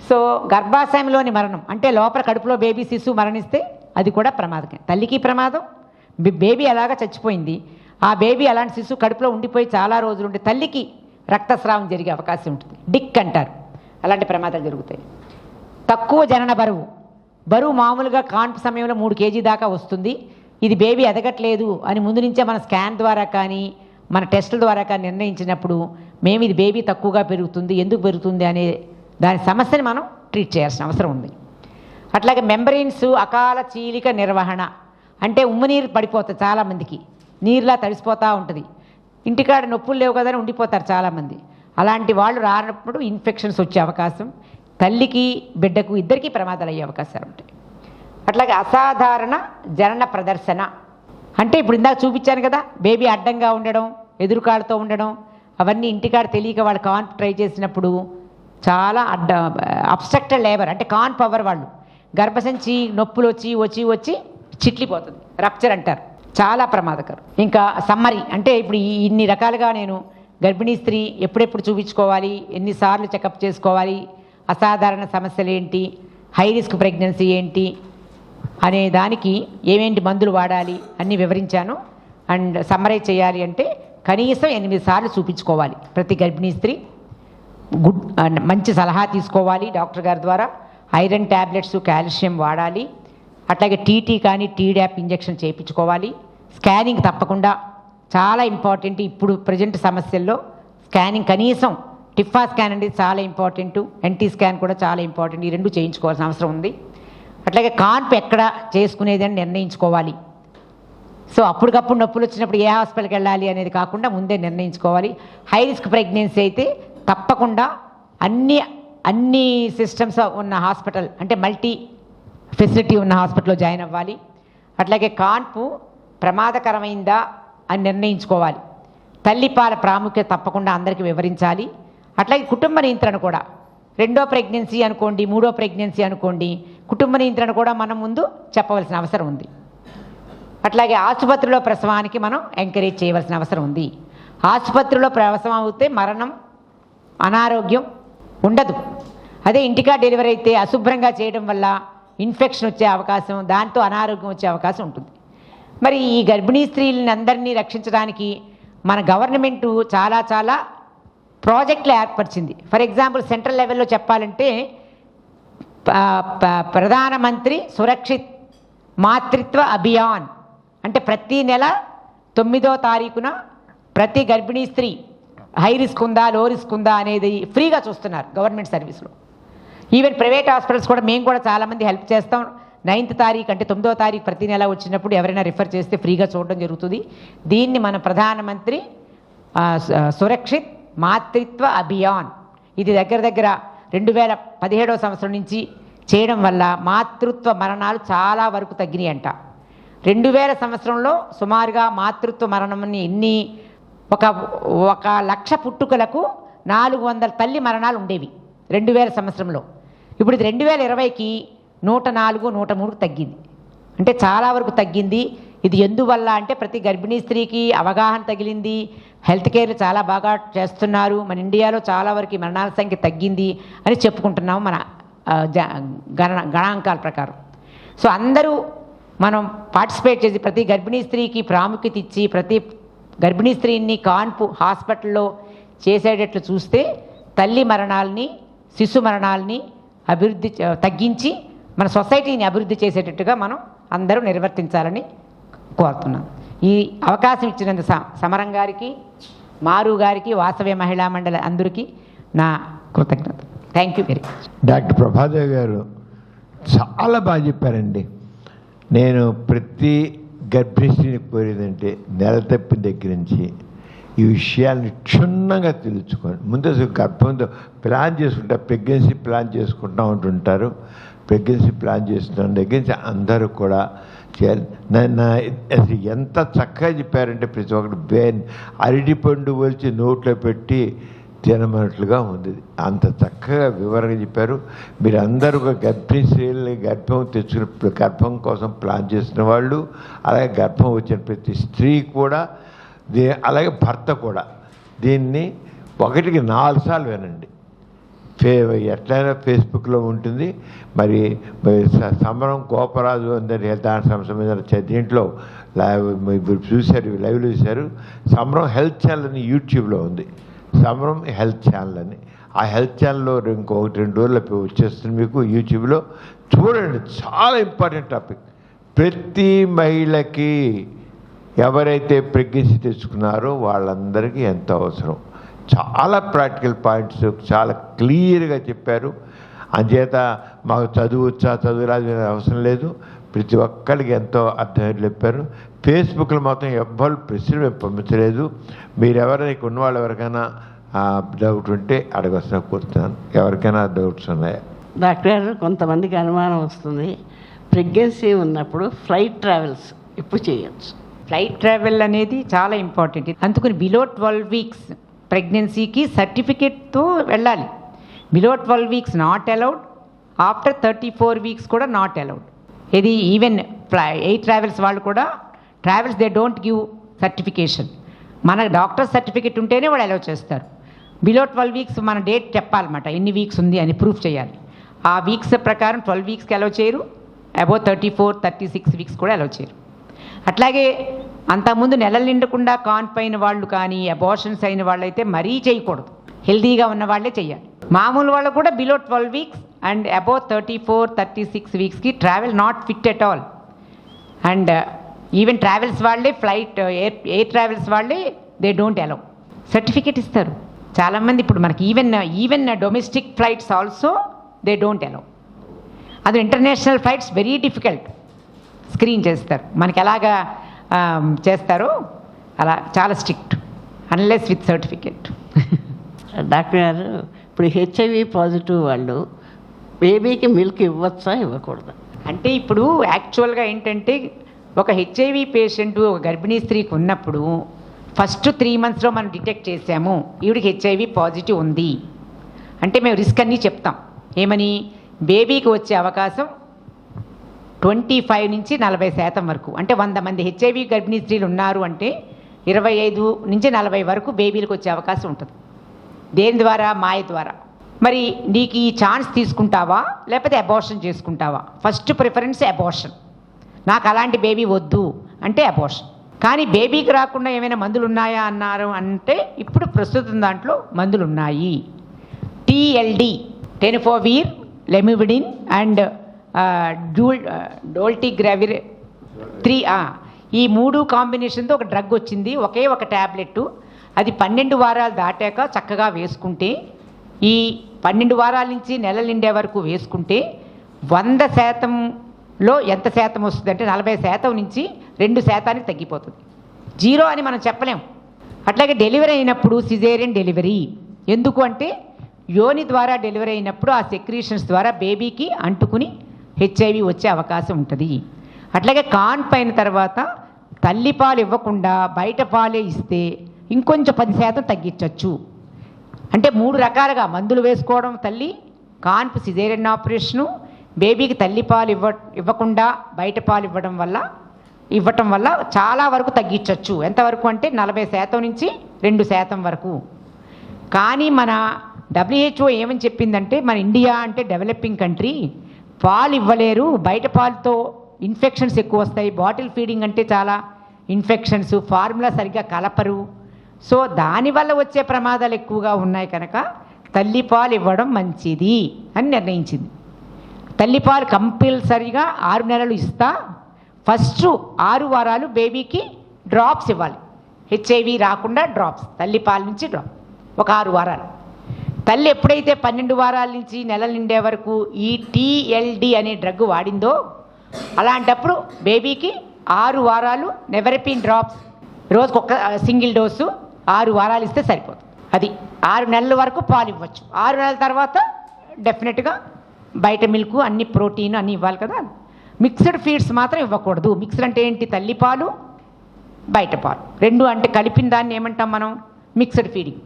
సో గర్భాశయంలోని మరణం అంటే లోపల కడుపులో బేబీ శిశువు మరణిస్తే అది కూడా ప్రమాదకం. తల్లికి ప్రమాదం, బేబీ అలాగా చచ్చిపోయింది, ఆ బేబీ అలాంటి శిశువు కడుపులో ఉండిపోయి చాలా రోజులు ఉండి తల్లికి రక్తస్రావం జరిగే అవకాశం ఉంటుంది, డిక్ అంటారు. అలాంటి ప్రమాదాలు జరుగుతాయి. తక్కువ జనన బరువు మామూలుగా కాన్పు సమయంలో 3 కేజీ దాకా వస్తుంది. ఇది బేబీ ఎదగట్లేదు అని ముందు నుంచే మన స్కాన్ ద్వారా కానీ మన టెస్టుల ద్వారా కానీ నిర్ణయించినప్పుడు మేము ఇది బేబీ తక్కువగా పెరుగుతుంది, ఎందుకు పెరుగుతుంది అనే దాని సమస్యని మనం ట్రీట్ చేయాల్సిన అవసరం ఉంది. అట్లాగే మెంబ్రెయిన్స్ అకాల చీలిక నిర్వహణ అంటే ఉమ్ము నీరు పడిపోతుంది, చాలామందికి నీరులా తడిసిపోతూ ఉంటుంది. ఇంటికాడ నొప్పులు లేవు కదా అని ఉండిపోతారు చాలామంది. అలాంటి వాళ్ళు రానప్పుడు ఇన్ఫెక్షన్స్ వచ్చే అవకాశం, తల్లికి బిడ్డకు ఇద్దరికీ ప్రమాదాలు అయ్యే అవకాశాలు ఉంటాయి. అట్లాగే అసాధారణ జనన ప్రదర్శన అంటే ఇప్పుడు ఇందాక చూపించాను కదా, బేబీ అడ్డంగా ఉండడం, ఎదురుకాళ్ళతో ఉండడం, అవన్నీ ఇంటికాడ తెలియక వాళ్ళు కాన్పు ట్రై చేసినప్పుడు చాలా అబ్స్ట్రక్టెడ్ లేబర్ అంటే కాన్పు అవ్వరు వాళ్ళు, గర్భసంచి నొప్పులు వచ్చి చిట్లిపోతుంది, రప్చర్ అంటారు, చాలా ప్రమాదకరం. ఇంకా సమ్మరీ అంటే ఇప్పుడు ఇన్ని రకాలుగా నేను గర్భిణీ స్త్రీ ఎప్పుడెప్పుడు చూపించుకోవాలి, ఎన్నిసార్లు చెకప్ చేసుకోవాలి, అసాధారణ సమస్యలు ఏంటి, హై రిస్క్ ప్రెగ్నెన్సీ ఏంటి అనే దానికి ఏమేంటి మందులు వాడాలి అన్నీ వివరించాను. అండ్ సమ్మరైజ్ చేయాలి అంటే కనీసం 8 సార్లు చూపించుకోవాలి ప్రతి గర్భిణీ స్త్రీ. మంచి సలహా తీసుకోవాలి డాక్టర్ గారి ద్వారా. ఐరన్ ట్యాబ్లెట్స్, కాల్షియం వాడాలి. అట్లాగే టీటీ కానీ టీడాప్ ఇంజెక్షన్ చేయించుకోవాలి. స్కానింగ్ తప్పకుండా చాలా ఇంపార్టెంట్. ఇప్పుడు ప్రజెంట్ సమస్యల్లో స్కానింగ్ కనీసం టిఫా స్కాన్ అనేది చాలా ఇంపార్టెంట్, ఎన్టీ స్కాన్ కూడా చాలా ఇంపార్టెంట్. ఈ 2 చేయించుకోవాల్సిన అవసరం ఉంది. అట్లాగే కాన్పు ఎక్కడ చేసుకునేది అని నిర్ణయించుకోవాలి. సో అప్పటికప్పుడు నొప్పులు వచ్చినప్పుడు ఏ హాస్పిటల్కి వెళ్ళాలి అనేది కాకుండా ముందే నిర్ణయించుకోవాలి. హై రిస్క్ ప్రెగ్నెన్సీ అయితే తప్పకుండా అన్ని సిస్టమ్స్ ఉన్న హాస్పిటల్ అంటే మల్టీ ఫెసిలిటీ ఉన్న హాస్పిటల్లో జాయిన్ అవ్వాలి. అట్లాగే కాన్పు ప్రమాదకరమైందా అని నిర్ణయించుకోవాలి. తల్లిపాల ప్రాముఖ్యత తప్పకుండా అందరికీ వివరించాలి. అట్లాగే కుటుంబ నియంత్రణ కూడా, 2వ ప్రెగ్నెన్సీ అనుకోండి, 3వ ప్రెగ్నెన్సీ అనుకోండి, కుటుంబ నియంత్రణ కూడా మనం ముందు చెప్పవలసిన అవసరం ఉంది. అట్లాగే ఆసుపత్రిలో ప్రసవానికి మనం ఎంకరేజ్ చేయవలసిన అవసరం ఉంది. ఆసుపత్రిలో ప్రసవం అవుతే మరణం, అనారోగ్యం ఉండదు. అదే ఇంటికా డెలివరీ అయితే అశుభ్రంగా చేయడం వల్ల ఇన్ఫెక్షన్ వచ్చే అవకాశం, దాంతో అనారోగ్యం వచ్చే అవకాశం ఉంటుంది. మరి ఈ గర్భిణీ స్త్రీలని అందరినీ రక్షించడానికి మన గవర్నమెంటు చాలా ప్రాజెక్టులు ఏర్పరిచింది. ఫర్ ఎగ్జాంపుల్ సెంట్రల్ లెవెల్లో చెప్పాలంటే ప్రధానమంత్రి సురక్షిత్ మాతృత్వ అభియాన్ అంటే ప్రతి నెల 9వ తారీఖున ప్రతి గర్భిణీ స్త్రీ హై రిస్క్ ఉందా, లో రిస్క్ ఉందా అనేది ఫ్రీగా చూస్తున్నారు గవర్నమెంట్ సర్వీస్లో. ఈవెన్ ప్రైవేట్ హాస్పిటల్స్ కూడా మేము కూడా చాలామంది హెల్ప్ చేస్తాం. 9వ తారీఖు అంటే 9వ తారీఖు ప్రతి నెల వచ్చినప్పుడు ఎవరైనా రిఫర్ చేస్తే ఫ్రీగా చూడడం జరుగుతుంది. దీన్ని మన ప్రధానమంత్రి సురక్షిత్ మాతృత్వ అభియాన్ ఇది దగ్గర 2017వ సంవత్సరం నుంచి చేయడం వల్ల మాతృత్వ మరణాలు చాలా వరకు తగ్గినాయంట. 2000 సంవత్సరంలో సుమారుగా మాతృత్వ మరణంని ఒక 1,00,000 పుట్టుకలకు 400 తల్లి మరణాలు ఉండేవి 2000 సంవత్సరంలో. ఇప్పుడు ఇది 2020కి 104, 103 తగ్గింది. అంటే చాలా వరకు తగ్గింది. ఇది ఎందువల్ల అంటే ప్రతి గర్భిణీ స్త్రీకి అవగాహన తగిలింది, హెల్త్ కేర్ చాలా బాగా చేస్తున్నారు, మన ఇండియాలో చాలా వరకు మరణాల సంఖ్య తగ్గింది అని చెప్పుకుంటున్నాము మన గణాంకాల ప్రకారం. సో అందరూ మనం పార్టిసిపేట్ చేసి ప్రతి గర్భిణీ స్త్రీకి ప్రాముఖ్యత ఇచ్చి ప్రతి గర్భిణీ స్త్రీని కాన్పు హాస్పిటల్లో చేసేటట్లు చూస్తే తల్లి మరణాలని, శిశు మరణాలని తగ్గించి మన సొసైటీని అభివృద్ధి చేసేటట్టుగా మనం అందరూ నిర్వర్తించాలని కోరుతున్నాను. ఈ అవకాశం ఇచ్చినందుకు సమరం గారికి, మారు గారికి, వాసవి మహిళా మండలి అందరికీ నా కృతజ్ఞత. Thank you very much. Doctor Prabha Devi గారు చాలా బాగా చెప్పారండి. నేను ప్రతి గర్భిణీని కోరేదంటే నెల తప్పిన దగ్గర నుంచి ఈ విషయాల్ని క్షుణ్ణంగా తెలుసుకోండి. ముందు అసలు గర్భంతో ప్లాన్ చేసుకుంటా, ప్రెగ్నెన్సీ ప్లాన్ చేసుకుంటూ ఉంటుంటారు. ప్రెగ్నెన్సీ ప్లాన్ చేస్తున్న దగ్గర నుంచి అందరూ కూడా చేయాలి. అసలు ఎంత చక్కగా చెప్పారంటే ప్రతి ఒక్కటి అరటిపండు ఒలిచి నోట్లో పెట్టి తినమన్నట్లుగా ఉంది. అంత చక్కగా వివరంగా చెప్పారు. మీరు అందరూ ఒక గర్భిణీ స్త్రీలని గర్భం తెచ్చుకున్న గర్భం కోసం ప్లాన్ చేసిన వాళ్ళు, అలాగే గర్భం వచ్చిన ప్రతి స్త్రీ కూడా, అలాగే భర్త కూడా దీన్ని 1కి 4 సార్లు వినండి. ఎట్లయినా ఫేస్బుక్లో ఉంటుంది. మరి సమరం గోపరాజు అందరి హెల్త్ అండ్ సంబంధించిన దీంట్లో చూశారు, లైవ్లో చూశారు. సమరం హెల్త్ ఛానల్ అని యూట్యూబ్లో ఉంది. సమరం హెల్త్ ఛానల్ అని, ఆ హెల్త్ ఛానల్లో ఇంకొకటి 2 రోజులు వచ్చేస్తుంది మీకు యూట్యూబ్లో చూడండి. చాలా ఇంపార్టెంట్ టాపిక్. ప్రతి మహిళకి ఎవరైతే ప్రెగ్నెన్సీ తెచ్చుకున్నారో వాళ్ళందరికీ ఎంత అవసరం, చాలా ప్రాక్టికల్ పాయింట్స్ చాలా క్లియర్గా చెప్పారు. అంచేత మాకు చదువు రాదు అవసరం లేదు, ప్రతి ఒక్కరికి ఎంతో అర్థమయ్యేట్లు చెప్పారు. ఫేస్బుక్లో మాత్రం ఎవ్వరు ప్రశ్నలు పంపించలేదు. మీరు ఎవరైనా ఉన్నవాళ్ళు ఎవరికైనా డౌట్ ఉంటే అడగవలసిన కోరుతున్నాను. ఎవరికైనా డౌట్స్ ఉన్నాయా? డాక్టర్ గారు, కొంతమందికి అనుమానం వస్తుంది, ప్రెగ్నెన్సీ ఉన్నప్పుడు ఫ్లైట్ ట్రావెల్స్ ఎప్పుడు చేయొచ్చు? ఫ్లైట్ ట్రావెల్ అనేది చాలా ఇంపార్టెంట్. అందుకని బిలో 12 వీక్స్ ప్రెగ్నెన్సీకి సర్టిఫికేట్తో వెళ్ళాలి. Below 12 weeks not allowed, after 34 weeks కూడా నాట్ అలౌడ్. ఇది ఈవెన్ ఎయిర్ ట్రావెల్స్ వాళ్ళు కూడా travels they don't give certification. మన డాక్టర్ సర్టిఫికేట్ ఉంటేనే వాళ్ళు అలౌ చేస్తారు. బిలో 12 వీక్స్ మన డేట్ చెప్పాలన్నమాట, ఎన్ని వీక్స్ ఉంది అని ప్రూఫ్ చేయాలి. ఆ వీక్స్ ప్రకారం 12 వీక్స్కి అలౌ చేయరు, అబౌవ్ 34, 36 వీక్స్ కూడా అలౌ చేయరు. అట్లాగే అంతకుముందు నెలలు నిండకుండా కాన్పైన వాళ్ళు కానీ అబార్షన్స్ అయిన వాళ్ళైతే మరీ చేయకూడదు, హెల్దీగా ఉన్న వాళ్ళే చేయాలి. మామూలు వాళ్ళు కూడా బిలో 12 వీక్స్ అండ్ అబౌవ్ 34, 36 వీక్స్కి travel not fit at all. And even travels వాళ్ళే, ఫ్లైట్ ఎయిర్ ట్రావెల్స్ వాళ్ళే దే డోంట్ అలౌ. సర్టిఫికేట్ ఇస్తారు చాలామంది. ఇప్పుడు మనకి even domestic flights also they don't allow. అది international flights very difficult, screen చేస్తారు. మనకి ఎలాగా చేస్తారో అలా చాలా strict, unless with certificate. Doctor గారు, ఇప్పుడు హెచ్ఐవి పాజిటివ్ వాళ్ళు బేబీకి మిల్క్ ఇవ్వచ్చా, ఇవ్వకూడదా? అంటే ఇప్పుడు యాక్చువల్గా ఏంటంటే, ఒక హెచ్ఐవి పేషెంట్ ఒక గర్భిణీ స్త్రీకి ఉన్నప్పుడు ఫస్ట్ 3 monthsలో మనం డిటెక్ట్ చేసాము ఈవిడికి హెచ్ఐవి పాజిటివ్ ఉంది అంటే మేము రిస్క్ అన్నీ చెప్తాం. ఏమని, బేబీకి వచ్చే అవకాశం 25 నుంచి 40% వరకు. అంటే 100 మంది హెచ్ఐవి గర్భిణీ స్త్రీలు ఉన్నారు అంటే 25 నుంచి 40 వరకు బేబీలకు వచ్చే అవకాశం ఉంటుంది. దేని ద్వారా? మాయ ద్వారా. మరి నీకు ఈ ఛాన్స్ తీసుకుంటావా లేకపోతే అబార్షన్ చేసుకుంటావా? First preference abortion. నాకు అలాంటి బేబీ వద్దు అంటే అబార్షన్. కానీ బేబీకి రాకుండా ఏమైనా మందులు ఉన్నాయా అన్నారు అంటే ఇప్పుడు ప్రస్తుతం దాంట్లో మందులు ఉన్నాయి. టీఎల్డి, టెనోఫోవిర్, లెమివిడిన్ అండ్ డోల్టిగ్రావిర్ 3. ఈ 3 కాంబినేషన్తో ఒక డ్రగ్ వచ్చింది, ఒకే ఒక ట్యాబ్లెట్. అది 12 వారాలు దాటాక చక్కగా వేసుకుంటే, ఈ 12 వారాల నుంచి నెలలు నిండే వరకు వేసుకుంటే 100%లో ఎంత శాతం వస్తుంది అంటే 40% నుంచి 2% తగ్గిపోతుంది. 0 అని మనం చెప్పలేం. అట్లాగే డెలివరీ అయినప్పుడు సిజేరియన్ డెలివరీ. ఎందుకు అంటే యోని ద్వారా డెలివరీ అయినప్పుడు ఆ సెక్రీషన్స్ ద్వారా బేబీకి అంటుకుని హెచ్ఐవి వచ్చే అవకాశం ఉంటుంది. అట్లాగే కాన్పైన తర్వాత తల్లిపాలు ఇవ్వకుండా బయట పాలే ఇస్తే ఇంకొంచెం 10% తగ్గించవచ్చు. అంటే 3 రకాలుగా మందులు వేసుకోవడం, తల్లి కాన్పు సిజేరియన్ ఆపరేషను, బేబీకి తల్లిపాలు ఇవ్వకుండా బయట పాలు ఇవ్వటం వల్ల చాలా వరకు తగ్గించవచ్చు. ఎంతవరకు అంటే 40% నుంచి 2% వరకు. కానీ మన WHO ఏమని చెప్పిందంటే, మన ఇండియా అంటే డెవలపింగ్ కంట్రీ, పాలు ఇవ్వలేరు, బయట పాలతో ఇన్ఫెక్షన్స్ ఎక్కువ వస్తాయి, బాటిల్ ఫీడింగ్ అంటే చాలా ఇన్ఫెక్షన్స్, ఫార్ములా సరిగ్గా కలపరు, సో దానివల్ల వచ్చే ప్రమాదాలు ఎక్కువగా ఉన్నాయి కనుక తల్లిపాలు ఇవ్వడం మంచిది అని నిర్ణయించింది. తల్లిపాలు కంపల్సరీగా 6 నెలలు ఇస్తా. ఫస్ట్ 6 వారాలు బేబీకి డ్రాప్స్ ఇవ్వాలి. హెచ్ఐవి రాకుండా డ్రాప్స్, తల్లిపాల నుంచి డ్రాప్ ఒక 6 వారాలు. తల్లి ఎప్పుడైతే 12 వారాల నుంచి నెలలు నిండే వరకు ఈ TLD అనే డ్రగ్ వాడిందో అలాంటప్పుడు బేబీకి 6 వారాలు నెవరెపిన్ డ్రాప్స్ రోజుకు ఒక సింగిల్ డోసు 6 వారాలు ఇస్తే సరిపోతుంది. అది 6 నెలల వరకు పాలు ఇవ్వచ్చు. 6 నెలల తర్వాత డెఫినెట్గా బయట మిల్క్ అన్ని ప్రోటీన్ అన్నీ ఇవ్వాలి కదా. మిక్స్డ్ ఫీడ్స్ మాత్రం ఇవ్వకూడదు. మిక్స్డ్ అంటే ఏంటి? తల్లిపాలు బయట పాలు రెండు అంటే కలిపిన దాన్ని ఏమంటాం మనం? Mixed feeding.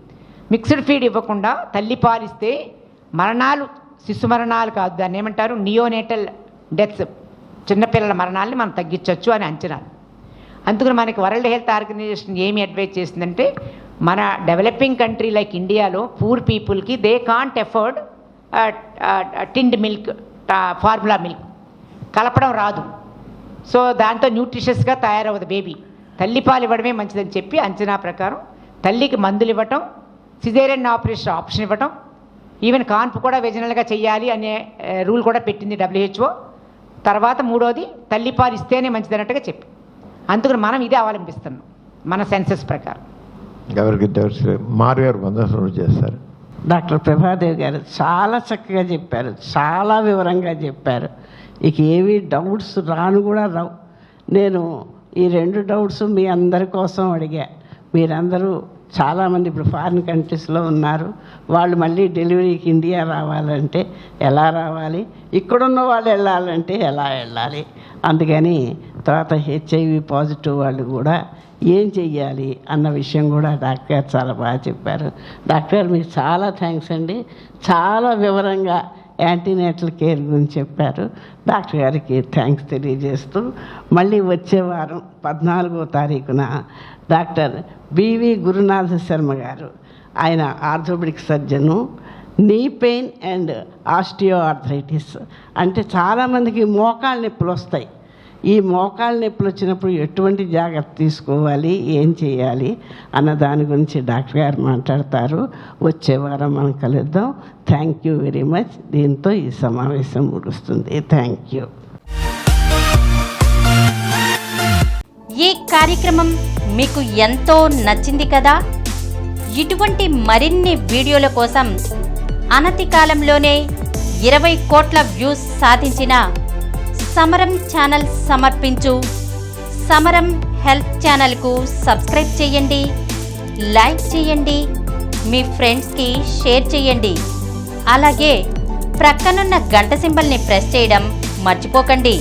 మిక్స్డ్ ఫీడ్ ఇవ్వకుండా తల్లిపాలు ఇస్తే మరణాలు, శిశు మరణాలు కాదు, దాన్ని ఏమంటారు? నియోనేటల్ డెత్స్, చిన్నపిల్లల మరణాలని మనం తగ్గించవచ్చు అని అంచనాలు. అందుకని మనకి వరల్డ్ హెల్త్ ఆర్గనైజేషన్ ఏమి అడ్వైజ్ చేసిందంటే, మన డెవలపింగ్ కంట్రీ లైక్ ఇండియాలో పూర్ పీపుల్కి they can't afford tinned milk, formula milk కలపడం రాదు. సో దాంతో న్యూట్రిషియస్గా తయారవ్వదు బేబీ. తల్లిపాలు ఇవ్వడమే మంచిదని చెప్పి అంచనా ప్రకారం తల్లికి మందులు ఇవ్వటం, సిజేరియన్ ఆపరేషన్ ఆప్షన్ ఇవ్వటం, ఈవెన్ కాన్పు కూడా వెజినల్గా చేయాలి అనే రూల్ కూడా పెట్టింది WHO. తర్వాత 3వది తల్లిపాలు ఇస్తేనే మంచిది అన్నట్టుగా చెప్పి, అందుకని మనం ఇదే అవలంబిస్తున్నాం మన సెన్సెస్ ప్రకారం. ఎవరికి మారు గారు వందనం చేస్తారు. డాక్టర్ ప్రభాదేవి గారు చాలా చక్కగా చెప్పారు, చాలా వివరంగా చెప్పారు. ఇక ఏవి డౌట్స్ రాను కూడా రావు. నేను ఈ 2 డౌట్స్ మీ అందరి కోసం అడిగా. మీరందరూ చాలామంది ఇప్పుడు ఫారిన్ కంట్రీస్లో ఉన్నారు. వాళ్ళు మళ్ళీ డెలివరీకి ఇండియా రావాలంటే ఎలా రావాలి, ఇక్కడున్న వాళ్ళు వెళ్ళాలంటే ఎలా వెళ్ళాలి, అందుకని తర్వాత HIV పాజిటివ్ వాళ్ళు కూడా ఏం చెయ్యాలి అన్న విషయం కూడా డాక్టర్ గారు చాలా బాగా చెప్పారు. డాక్టర్ గారు మీకు చాలా థ్యాంక్స్ అండి. చాలా వివరంగా యాంటీనేటల్ కేర్ గురించి చెప్పారు. డాక్టర్ గారికి థ్యాంక్స్ తెలియజేస్తూ మళ్ళీ వచ్చే వారం 14వ తారీఖున డాక్టర్ బివి గురునాథ శర్మ గారు, ఆయన orthopaedic surgeon, knee pain and osteoarthritis అంటే చాలామందికి మోకాళ్ళ నొప్పులు వస్తాయి. ఈ మోకాళ్ళ నొప్పులు వచ్చినప్పుడు ఎటువంటి జాగ్రత్త తీసుకోవాలి, ఏం చేయాలి అన్న దాని గురించి డాక్టర్ గారు మాట్లాడతారు. వచ్చే వారం మనం కలుద్దాం. Thank you very much. దీంతో ఈ సమావేశం ముగుస్తుంది. Thank you. ఈ కార్యక్రమం మీకు ఎంతో నచ్చింది కదా. ఇటువంటి మరిన్ని వీడియోల కోసం అనతి కాలంలోనే 20 కోట్ల వ్యూస్ సాధించిన సమరం ఛానల్ సమర్పించు సమరం హెల్త్ ఛానల్కు సబ్స్క్రైబ్ చేయండి, లైక్ చేయండి, మీ ఫ్రెండ్స్కి షేర్ చేయండి. అలాగే ప్రక్కనున్న గంట సింబల్ని ప్రెస్ చేయడం మర్చిపోకండి.